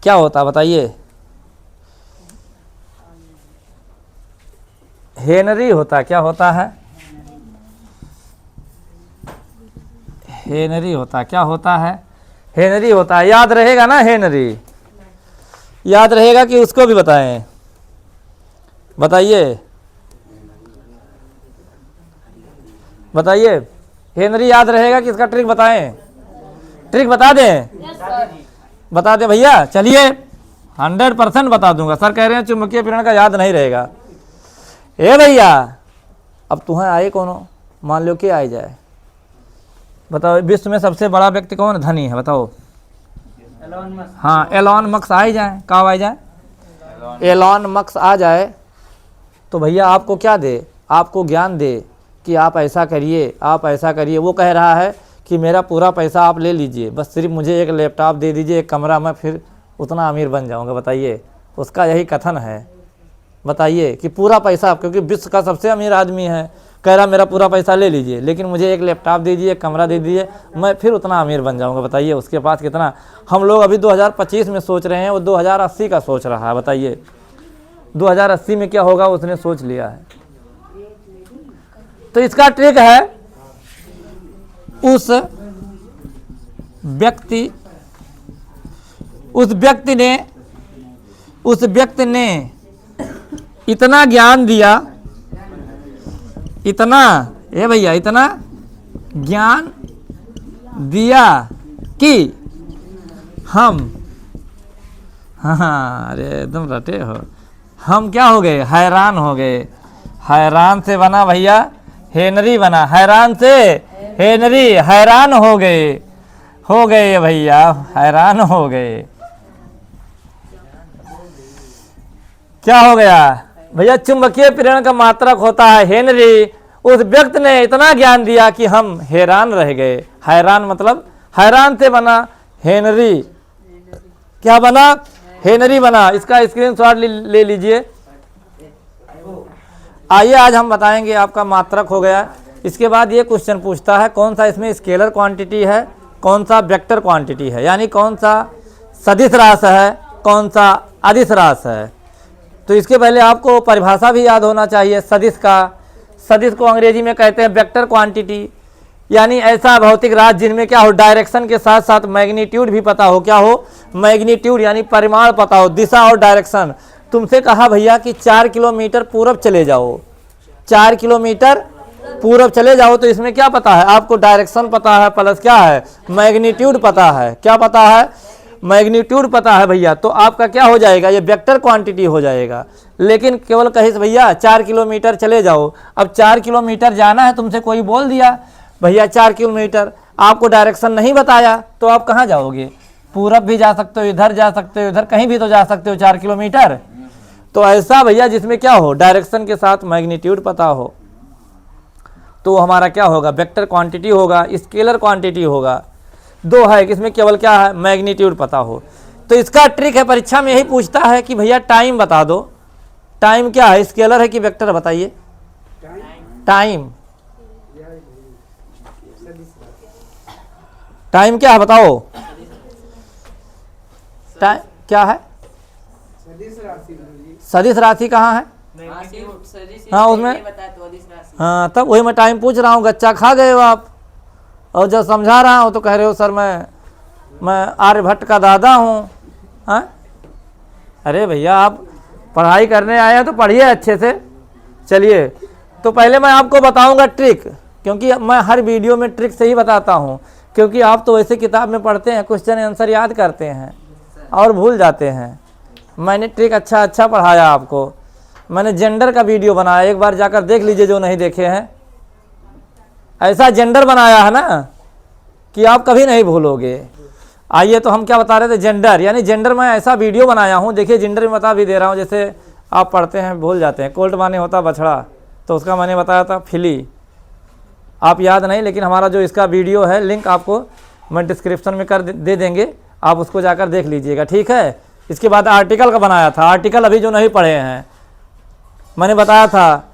क्या होता है, बताइए। हेनरी होता है, क्या होता है, हेनरी होता है, क्या होता है, हेनरी होता है। याद रहेगा ना, हेनरी याद रहेगा कि उसको भी बताएं, बताइए बताइए। हेनरी याद रहेगा कि इसका ट्रिक बताएं, ट्रिक बता दें, बता दें भैया। चलिए 100% बता दूंगा। सर कह रहे हैं चुंबकीय प्रेरण का याद नहीं रहेगा। ए भैया अब तुम्हें आए कोनो, मान लो कि आ जाए, बताओ विश्व में सबसे बड़ा व्यक्ति कौन धनी है, बताओ। हाँ एलॉन मस्क आ ही जाए, कब आ जाए, एलॉन मस्क आ जाए तो भैया आपको क्या दे, आपको ज्ञान दे कि आप ऐसा करिए, आप ऐसा करिए। वो कह रहा है कि मेरा पूरा पैसा आप ले लीजिए, बस सिर्फ मुझे एक लैपटॉप दे दीजिए, एक कमरा, मैं फिर उतना अमीर बन जाऊंगा। बताइए, उसका यही कथन है। बताइए कि पूरा पैसा, क्योंकि विश्व का सबसे अमीर आदमी है, कह रहा मेरा पूरा पैसा ले लीजिए, लेकिन मुझे एक लैपटॉप दे दीजिए, एक कमरा दे दीजिए, मैं फिर उतना अमीर बन जाऊंगा। बताइए उसके पास कितना। हम लोग अभी 2025 में सोच रहे हैं, वो 2080 का सोच रहा है। बताइए 2080 में क्या होगा, उसने सोच लिया है। तो इसका ट्रिक है, उस व्यक्ति ने इतना ज्ञान दिया, इतना, ये भैया इतना ज्ञान दिया कि हम, हाँ अरे एकदम रटे हो, हम क्या हो गए, हैरान हो गए। हैरान से बना भैया हेनरी बना, हैरान से हेनरी, हैरान हो गए भैया, हैरान हो गए। क्या हो गया भैया, चुंबकीय प्रेरण का मात्रक होता है हेनरी। उस व्यक्ति ने इतना ज्ञान दिया कि हम हैरान रह गए। हैरान मतलब हैरान से बना हेनरी, क्या बना, हेनरी बना। इसका स्क्रीनशॉट ले लीजिए। आइए आज हम बताएंगे, आपका मात्रक हो गया। इसके बाद ये क्वेश्चन पूछता है कौन सा इसमें स्केलर क्वांटिटी है, कौन सा वेक्टर क्वांटिटी है, यानी कौन सा सदिश राशि है, कौन सा अदिश राशि है। तो इसके पहले आपको परिभाषा भी याद होना चाहिए सदिश का। सदिश को अंग्रेजी में कहते हैं वेक्टर क्वांटिटी, यानी ऐसा भौतिक राशि जिनमें क्या हो, डायरेक्शन के साथ साथ मैग्नीट्यूड भी पता हो। क्या हो, मैग्नीट्यूड यानी परिमाण पता हो, दिशा और डायरेक्शन। तुमसे कहा भैया कि 4 किलोमीटर पूरब चले जाओ, 4 किलोमीटर पूरब चले जाओ, तो इसमें क्या पता है आपको, डायरेक्शन पता है प्लस क्या है, मैग्नीट्यूड पता है। क्या पता है, मैग्नीट्यूड पता है भैया। तो आपका क्या हो जाएगा, ये वेक्टर क्वांटिटी हो जाएगा। लेकिन केवल कहीं से भैया 4 किलोमीटर चले जाओ, अब 4 किलोमीटर जाना है, तुमसे कोई बोल दिया भैया 4 किलोमीटर, आपको डायरेक्शन नहीं बताया, तो आप कहाँ जाओगे, पूरब भी जा सकते हो, इधर जा सकते हो, इधर कहीं भी तो जा सकते हो 4 किलोमीटर। तो ऐसा भैया जिसमें क्या हो, डायरेक्शन के साथ मैग्नीट्यूड पता हो, तो हमारा क्या होगा, वेक्टर क्वांटिटी होगा, स्केलर क्वांटिटी होगा। दो है कि इसमें केवल क्या है, मैग्नीट्यूड पता हो। तो इसका ट्रिक है, परीक्षा में यही पूछता है कि भैया टाइम बता दो। टाइम क्या है, स्केलर है कि वेक्टर, बताइए। टाइम, टाइम क्या है बताओ, टाइम क्या है, सदिश राशि कहाँ है, हाँ उसमें, हाँ तब वही मैं टाइम पूछ रहा हूँ। गच्चा खा गए हो आप, और जब समझा रहा हूँ तो कह रहे हो सर मैं आर्यभट्ट का दादा हूँ। हाँ अरे भैया आप पढ़ाई करने आए हैं तो पढ़िए अच्छे से। चलिए तो पहले मैं आपको बताऊंगा ट्रिक, क्योंकि मैं हर वीडियो में ट्रिक से ही बताता हूँ, क्योंकि आप तो वैसे किताब में पढ़ते हैं, क्वेश्चन आंसर याद करते हैं और भूल जाते हैं। मैंने ट्रिक अच्छा पढ़ाया आपको। मैंने जेंडर का वीडियो बनाया, एक बार जाकर देख लीजिए जो नहीं देखे हैं। ऐसा जेंडर बनाया है ना कि आप कभी नहीं भूलोगे। आइए तो हम क्या बता रहे थे, जेंडर, यानी जेंडर में ऐसा वीडियो बनाया हूँ। देखिए जेंडर में बता भी दे रहा हूँ, जैसे आप पढ़ते हैं भूल जाते हैं। कोल्ट माने होता बछड़ा, तो उसका मैंने बताया था फिली, आप याद नहीं, लेकिन हमारा जो इसका वीडियो है लिंक आपको मैं डिस्क्रिप्शन में कर दे देंगे, आप उसको जाकर देख लीजिएगा, ठीक है। इसके बाद आर्टिकल का बनाया था, आर्टिकल अभी जो नहीं पढ़े हैं, मैंने बताया था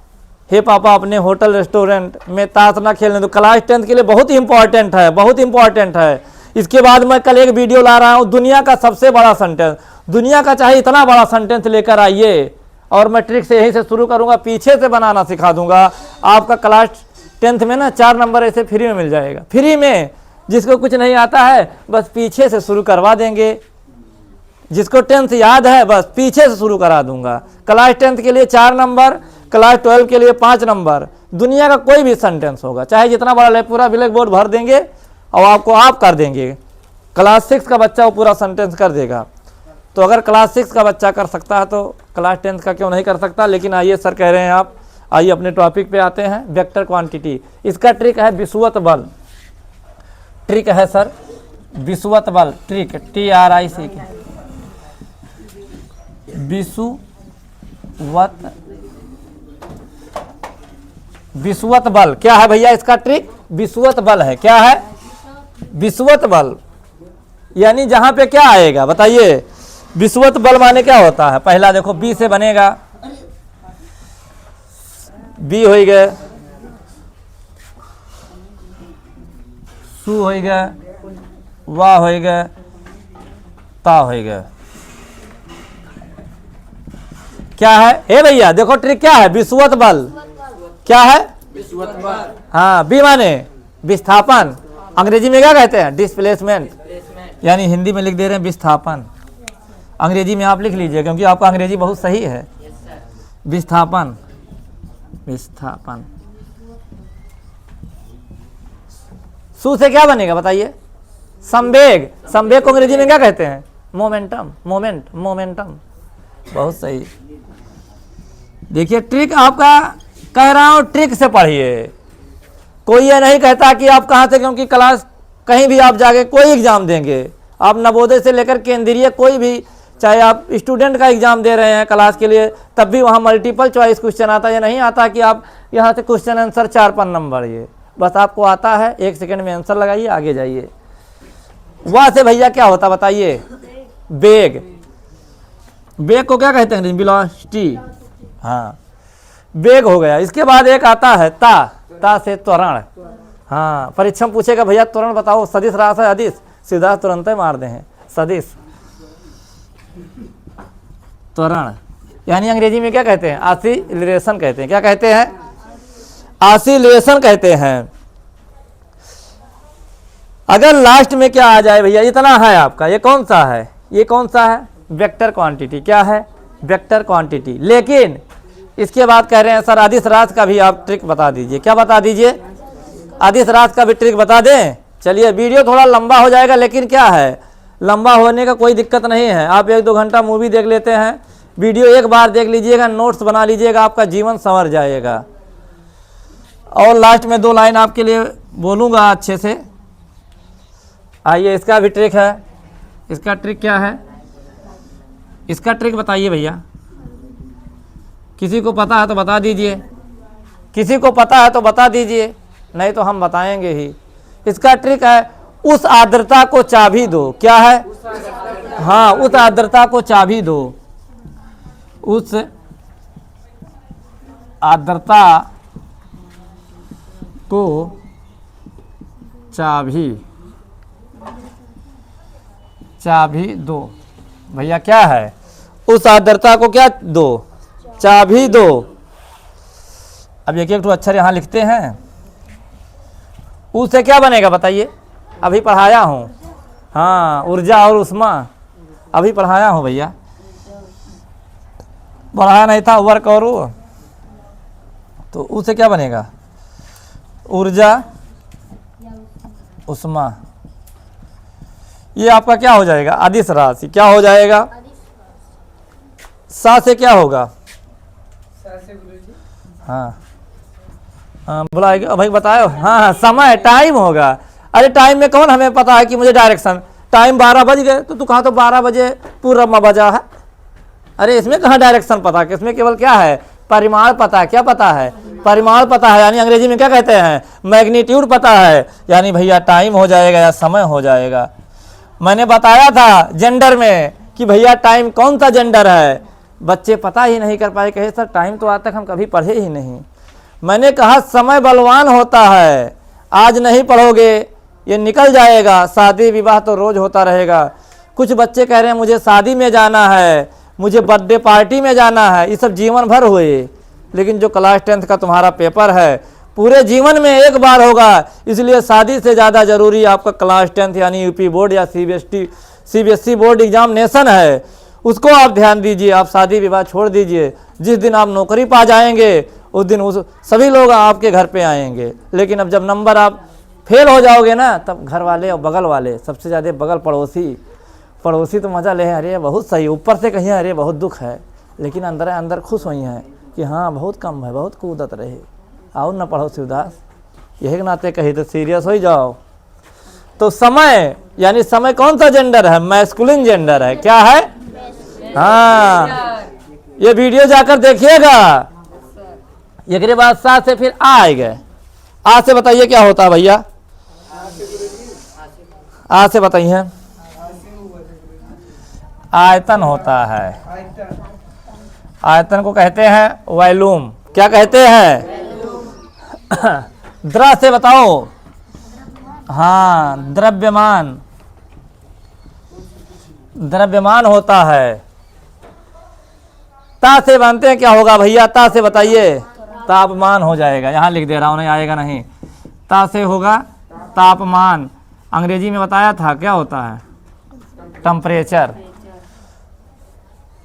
हे पापा अपने होटल रेस्टोरेंट में ताश ना खेलने दो। क्लास 10 के लिए बहुत ही इंपॉर्टेंट है, बहुत इंपॉर्टेंट है। इसके बाद मैं कल एक वीडियो ला रहा हूँ, दुनिया का सबसे बड़ा सेंटेंस, दुनिया का चाहे इतना बड़ा सेंटेंस लेकर आइए, और मैं ट्रिक से यहीं से शुरू करूँगा, पीछे से बनाना सिखा दूंगा। आपका क्लास 10th में ना 4 नंबर ऐसे फ्री में मिल जाएगा, फ्री में। जिसको कुछ नहीं आता है बस पीछे से शुरू करवा देंगे, जिसको 10th याद है बस पीछे से शुरू करा दूंगा। क्लास 10th के लिए 4 नंबर, क्लास 12 के लिए 5 नंबर। दुनिया का कोई भी सेंटेंस होगा, चाहे जितना बड़ा ले, पूरा ब्लैक बोर्ड भर देंगे और आपको आप कर देंगे। क्लास 6 का बच्चा वो पूरा सेंटेंस कर देगा। तो अगर क्लास 6 का बच्चा कर सकता है तो क्लास 10th का क्यों नहीं कर सकता। लेकिन आइए सर कह रहे हैं आप, आइए अपने टॉपिक पे आते हैं, वेक्टर क्वांटिटी। इसका ट्रिक है विषुवत बल। ट्रिक है सर विषुवत बल, ट्रिक TRIC, विषुवत बल क्या है भैया, इसका ट्रिक विषुवत बल है। क्या है, विषुवत बल, यानी जहां पे क्या आएगा बताइए, विषुवत बल माने क्या होता है। पहला देखो बी से बनेगा, बी हो गए, सु हो गए, वाह हो गए, ता हो गए। क्या है हे भैया, देखो ट्रिक क्या है, विषुवत बल। क्या है, विषुवत बल। हाँ, बी माने विस्थापन, अंग्रेजी में क्या कहते हैं, डिस्प्लेसमेंट, यानी हिंदी में लिख दे रहे हैं विस्थापन। अंग्रेजी में आप लिख लीजिए क्योंकि आपका अंग्रेजी बहुत सही है। विस्थापन, विस्थापन। सु से क्या बनेगा बताइए? संवेग। संवेग को अंग्रेजी में क्या कहते हैं? मोमेंटम। मोमेंटम। बहुत सही। देखिए ट्रिक आपका कह रहा हूं, ट्रिक से पढ़िए। कोई ये नहीं कहता कि आप कहाँ से, क्योंकि क्लास कहीं भी आप जाके कोई एग्जाम देंगे, आप नवोदय से लेकर केंद्रीय कोई भी, चाहे आप स्टूडेंट का एग्जाम दे रहे हैं क्लास के लिए, तब भी वहाँ मल्टीपल चॉइस क्वेश्चन आता है। ये नहीं आता कि आप यहाँ से क्वेश्चन आंसर 4-5 नंबर, ये बस आपको आता है 1 सेकंड में आंसर लगाइए, आगे जाइए। वहाँ से भैया क्या होता बताइए? वेग। वेग को क्या कहते हैं? वेलोसिटी। हाँ, वेग हो गया। इसके बाद एक आता है ता से त्वरण। हाँ, परीक्षा में पूछेगा भैया त्वरण बताओ, सदिश रास है अदिश, सीधा तुरंत मार दे हैं सदिश। त्वरण यानी अंग्रेजी में क्या कहते हैं? आसिलेशन कहते हैं। क्या कहते हैं? आसिलेशन कहते हैं। अगर लास्ट में क्या आ जाए भैया, इतना है आपका, ये कौन सा है? ये कौन सा है? Vector quantity. क्या है? Vector quantity. लेकिन इसके बाद कह रहे हैं सर अदिश राशि का भी आप ट्रिक बता दीजिए। क्या बता दीजिए? अदिश राशि का भी ट्रिक बता दें। चलिए, वीडियो थोड़ा लंबा हो जाएगा, लेकिन क्या है, लंबा होने का कोई दिक्कत नहीं है। आप 1-2 घंटा मूवी देख लेते हैं, वीडियो एक बार देख लीजिएगा, नोट्स बना लीजिएगा, आपका जीवन संवर जाएगा। और लास्ट में 2 लाइन आपके लिए बोलूँगा अच्छे से। आइए, इसका भी ट्रिक है। इसका ट्रिक क्या है? इसका ट्रिक बताइए भैया। किसी को पता है तो बता दीजिए, किसी को पता है तो बता दीजिए, नहीं तो हम बताएंगे ही। इसका ट्रिक है, उस आर्द्रता को चाबी दो। क्या है? हाँ, उस आर्द्रता को चाबी दो। उस आर्द्रता को चाबी दो। भैया क्या है? उस आर्द्रता को क्या दो? चाबी दो। अब एक तो अक्षर यहाँ लिखते हैं। उससे क्या बनेगा बताइए? अभी पढ़ाया हूँ। हाँ, ऊर्जा और उष्मा अभी पढ़ाया हूँ भैया, पढ़ाया नहीं था वर्क और वो, तो उससे क्या बनेगा? ऊर्जा उष्मा। ये आपका क्या हो जाएगा? अदिश राशि। क्या हो जाएगा? सा से क्या होगा? हाँ हाँ, बुलाएगा भाई, बताओ। हाँ, समय, टाइम होगा। अरे टाइम में कौन हमें पता है कि मुझे डायरेक्शन, टाइम 12 बज गए तो तू कहाँ, तो 12 बजे पूरब में बजा है। अरे इसमें कहाँ डायरेक्शन पता है? इसमें केवल क्या है? परिमाण पता है। क्या पता है? परिमाण पता है। यानी अंग्रेजी में क्या कहते हैं? मैग्नीट्यूड पता है। यानी भैया टाइम हो जाएगा या समय हो जाएगा। मैंने बताया था जेंडर में कि भैया टाइम कौन सा जेंडर है, बच्चे पता ही नहीं कर पाए, कहे सर टाइम तो आज तक हम कभी पढ़े ही नहीं। मैंने कहा समय बलवान होता है, आज नहीं पढ़ोगे ये निकल जाएगा। शादी विवाह तो रोज होता रहेगा। कुछ बच्चे कह रहे हैं मुझे शादी में जाना है, मुझे बर्थडे पार्टी में जाना है, ये सब जीवन भर हुए। लेकिन जो क्लास 10th का तुम्हारा पेपर है पूरे जीवन में एक बार होगा, इसलिए शादी से ज़्यादा जरूरी आपका क्लास 10th यानी यूपी बोर्ड या सीबीएसई बोर्ड एग्जामिनेशन है, उसको आप ध्यान दीजिए। आप शादी विवाह छोड़ दीजिए। जिस दिन आप नौकरी पा जाएंगे उस दिन उस सभी लोग आपके घर पे आएंगे। लेकिन अब जब नंबर आप फेल हो जाओगे ना, तब घर वाले और बगल वाले, सबसे ज़्यादा बगल पड़ोसी तो मज़ा ले, अरे बहुत सही, ऊपर से कहिए अरे बहुत दुख है, लेकिन अंदर अंदर खुश हुई हैं कि हाँ बहुत कम है, बहुत कूदत रहे, आओ ना पड़ोसी उदास। यही के नाते कही तो सीरियस हो जाओ। तो समय यानी समय कौन सा जेंडर है? मैस्कुलिन जेंडर है। क्या है? हाँ, ये वीडियो जाकर देखिएगा। एक बाद साथ से फिर आ गए। आज से बताइए क्या होता है भैया? आज से बताइए। आयतन होता है। आयतन को कहते हैं वॉल्यूम। क्या कहते हैं? द्रव्य से बताओ। हाँ, द्रव्यमान। द्रव्यमान होता है। ता से बनते हैं क्या होगा भैया? ता से बताइए। तापमान हो जाएगा। यहाँ लिख दे रहा हूँ, नहीं आएगा नहीं। ता से होगा तापमान। अंग्रेजी में बताया था क्या होता है? टेम्परेचर।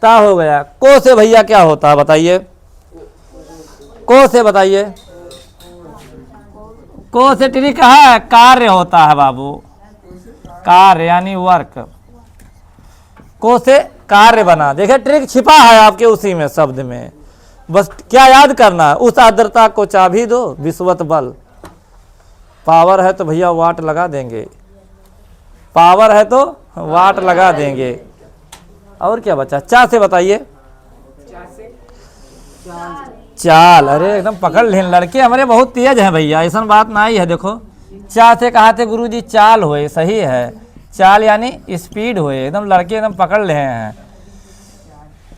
ता हो गया। को से भैया क्या होता है बताइए? को से बताइए। को से ट्रिक है, कार्य होता है बाबू, कार्य यानी वर्क। को से कार्य बना, देखिए ट्रिक छिपा है आपके उसी में शब्द में। बस क्या याद करना है, उस आर्द्रता को चाबी दो विश्वत बल। पावर है तो भैया वाट लगा देंगे, पावर है तो वाट लगा देंगे। और क्या बचा, चा से बताइए। चाल, अरे एकदम पकड़ लें, लड़के हमारे बहुत तेज हैं भैया, ऐसा बात ना ही है। देखो चा से कहा थे गुरुजी चाल होए, सही है, चाल यानी स्पीड होए, एकदम लड़के एकदम पकड़ रहे हैं।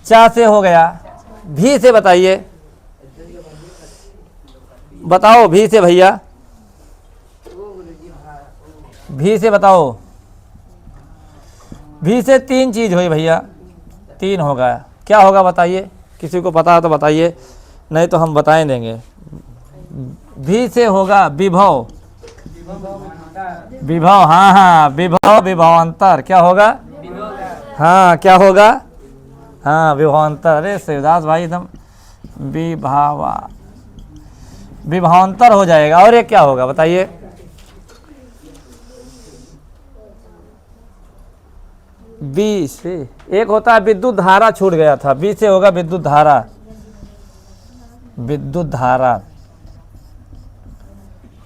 चा से हो गया। भी से बताइए, बताओ भी से भैया, भी से बताओ। भी से तीन चीज हुई भैया, तीन होगा, क्या होगा बताइए, किसी को पता है तो बताइए, नहीं तो हम बताएं देंगे। भी से होगा विभव, विभव, हाँ हाँ विभव, विभवांतर, क्या होगा, हाँ क्या होगा, हाँ विभवांतर। अरे शिवदास भाई एकदम विभवांतर हो जाएगा। और एक क्या होगा बताइए, बी से एक होता है विद्युत धारा, छूट गया था, बी से होगा विद्युत धारा, विद्युत धारा।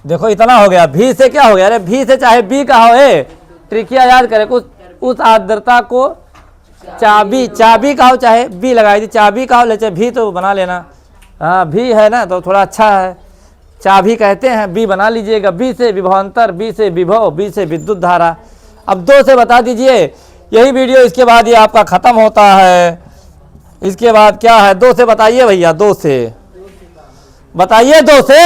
देखो इतना हो गया। भी से क्या हो गया, अरे भी से चाहे बी का हो, ट्रिकिया याद करें, उस आर्द्रता को चाबी, चाबी का हो चाहे बी लगाई थी, चाबी का हो ले चाहे भी तो बना लेना, हाँ भी है ना तो थोड़ा अच्छा है, चाबी कहते हैं, बी बना लीजिएगा। बी से विभवांतर, बी से विभव, बी से विद्युत धारा। अब दो से बता दीजिए, यही वीडियो, इसके बाद ये आपका खत्म होता है। इसके बाद क्या है, दो से बताइए भैया, दो से बताइए, दो से,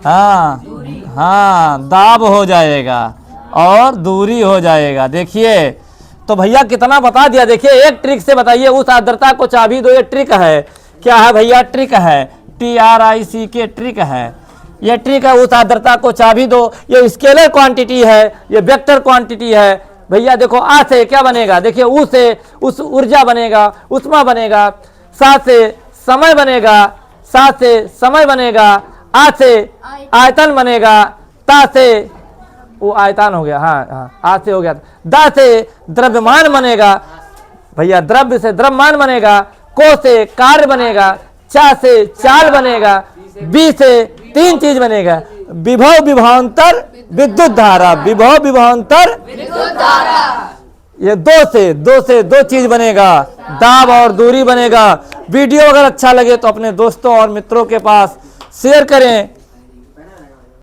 हाँ हाँ दाब हो जाएगा और दूरी हो जाएगा। देखिए तो भैया कितना बता दिया। देखिए एक ट्रिक से बताइए, उस आर्द्रता को चाबी दो, ये ट्रिक है, क्या है भैया, ट्रिक है, TRIC ट्रिक है, ये ट्रिक है। उस आर्द्रता को चाबी दो, ये स्केलर क्वांटिटी है, ये वेक्टर क्वांटिटी है भैया। देखो आ से क्या बनेगा, देखिए ऊ से उस ऊर्जा बनेगा, उष्मा बनेगा, सा से समय बनेगा, सा से समय बनेगा, आ से आयतन बनेगा, ता से वो आयतन हो गया, हाँ हाँ आ से हो गया, दा से द्रव्यमान बनेगा भैया, द्रव्य से द्रव्यमान बनेगा, को से कार्य बनेगा, चा से चाल बनेगा, बी से तीन चीज बनेगा, विभव विभवांतर विद्युत धारा, विभव विभवांतर विद्युत धारा। ये दो से दो चीज बनेगा, दाब और दूरी बनेगा। वीडियो अगर अच्छा लगे तो अपने दोस्तों और मित्रों के पास शेयर करें।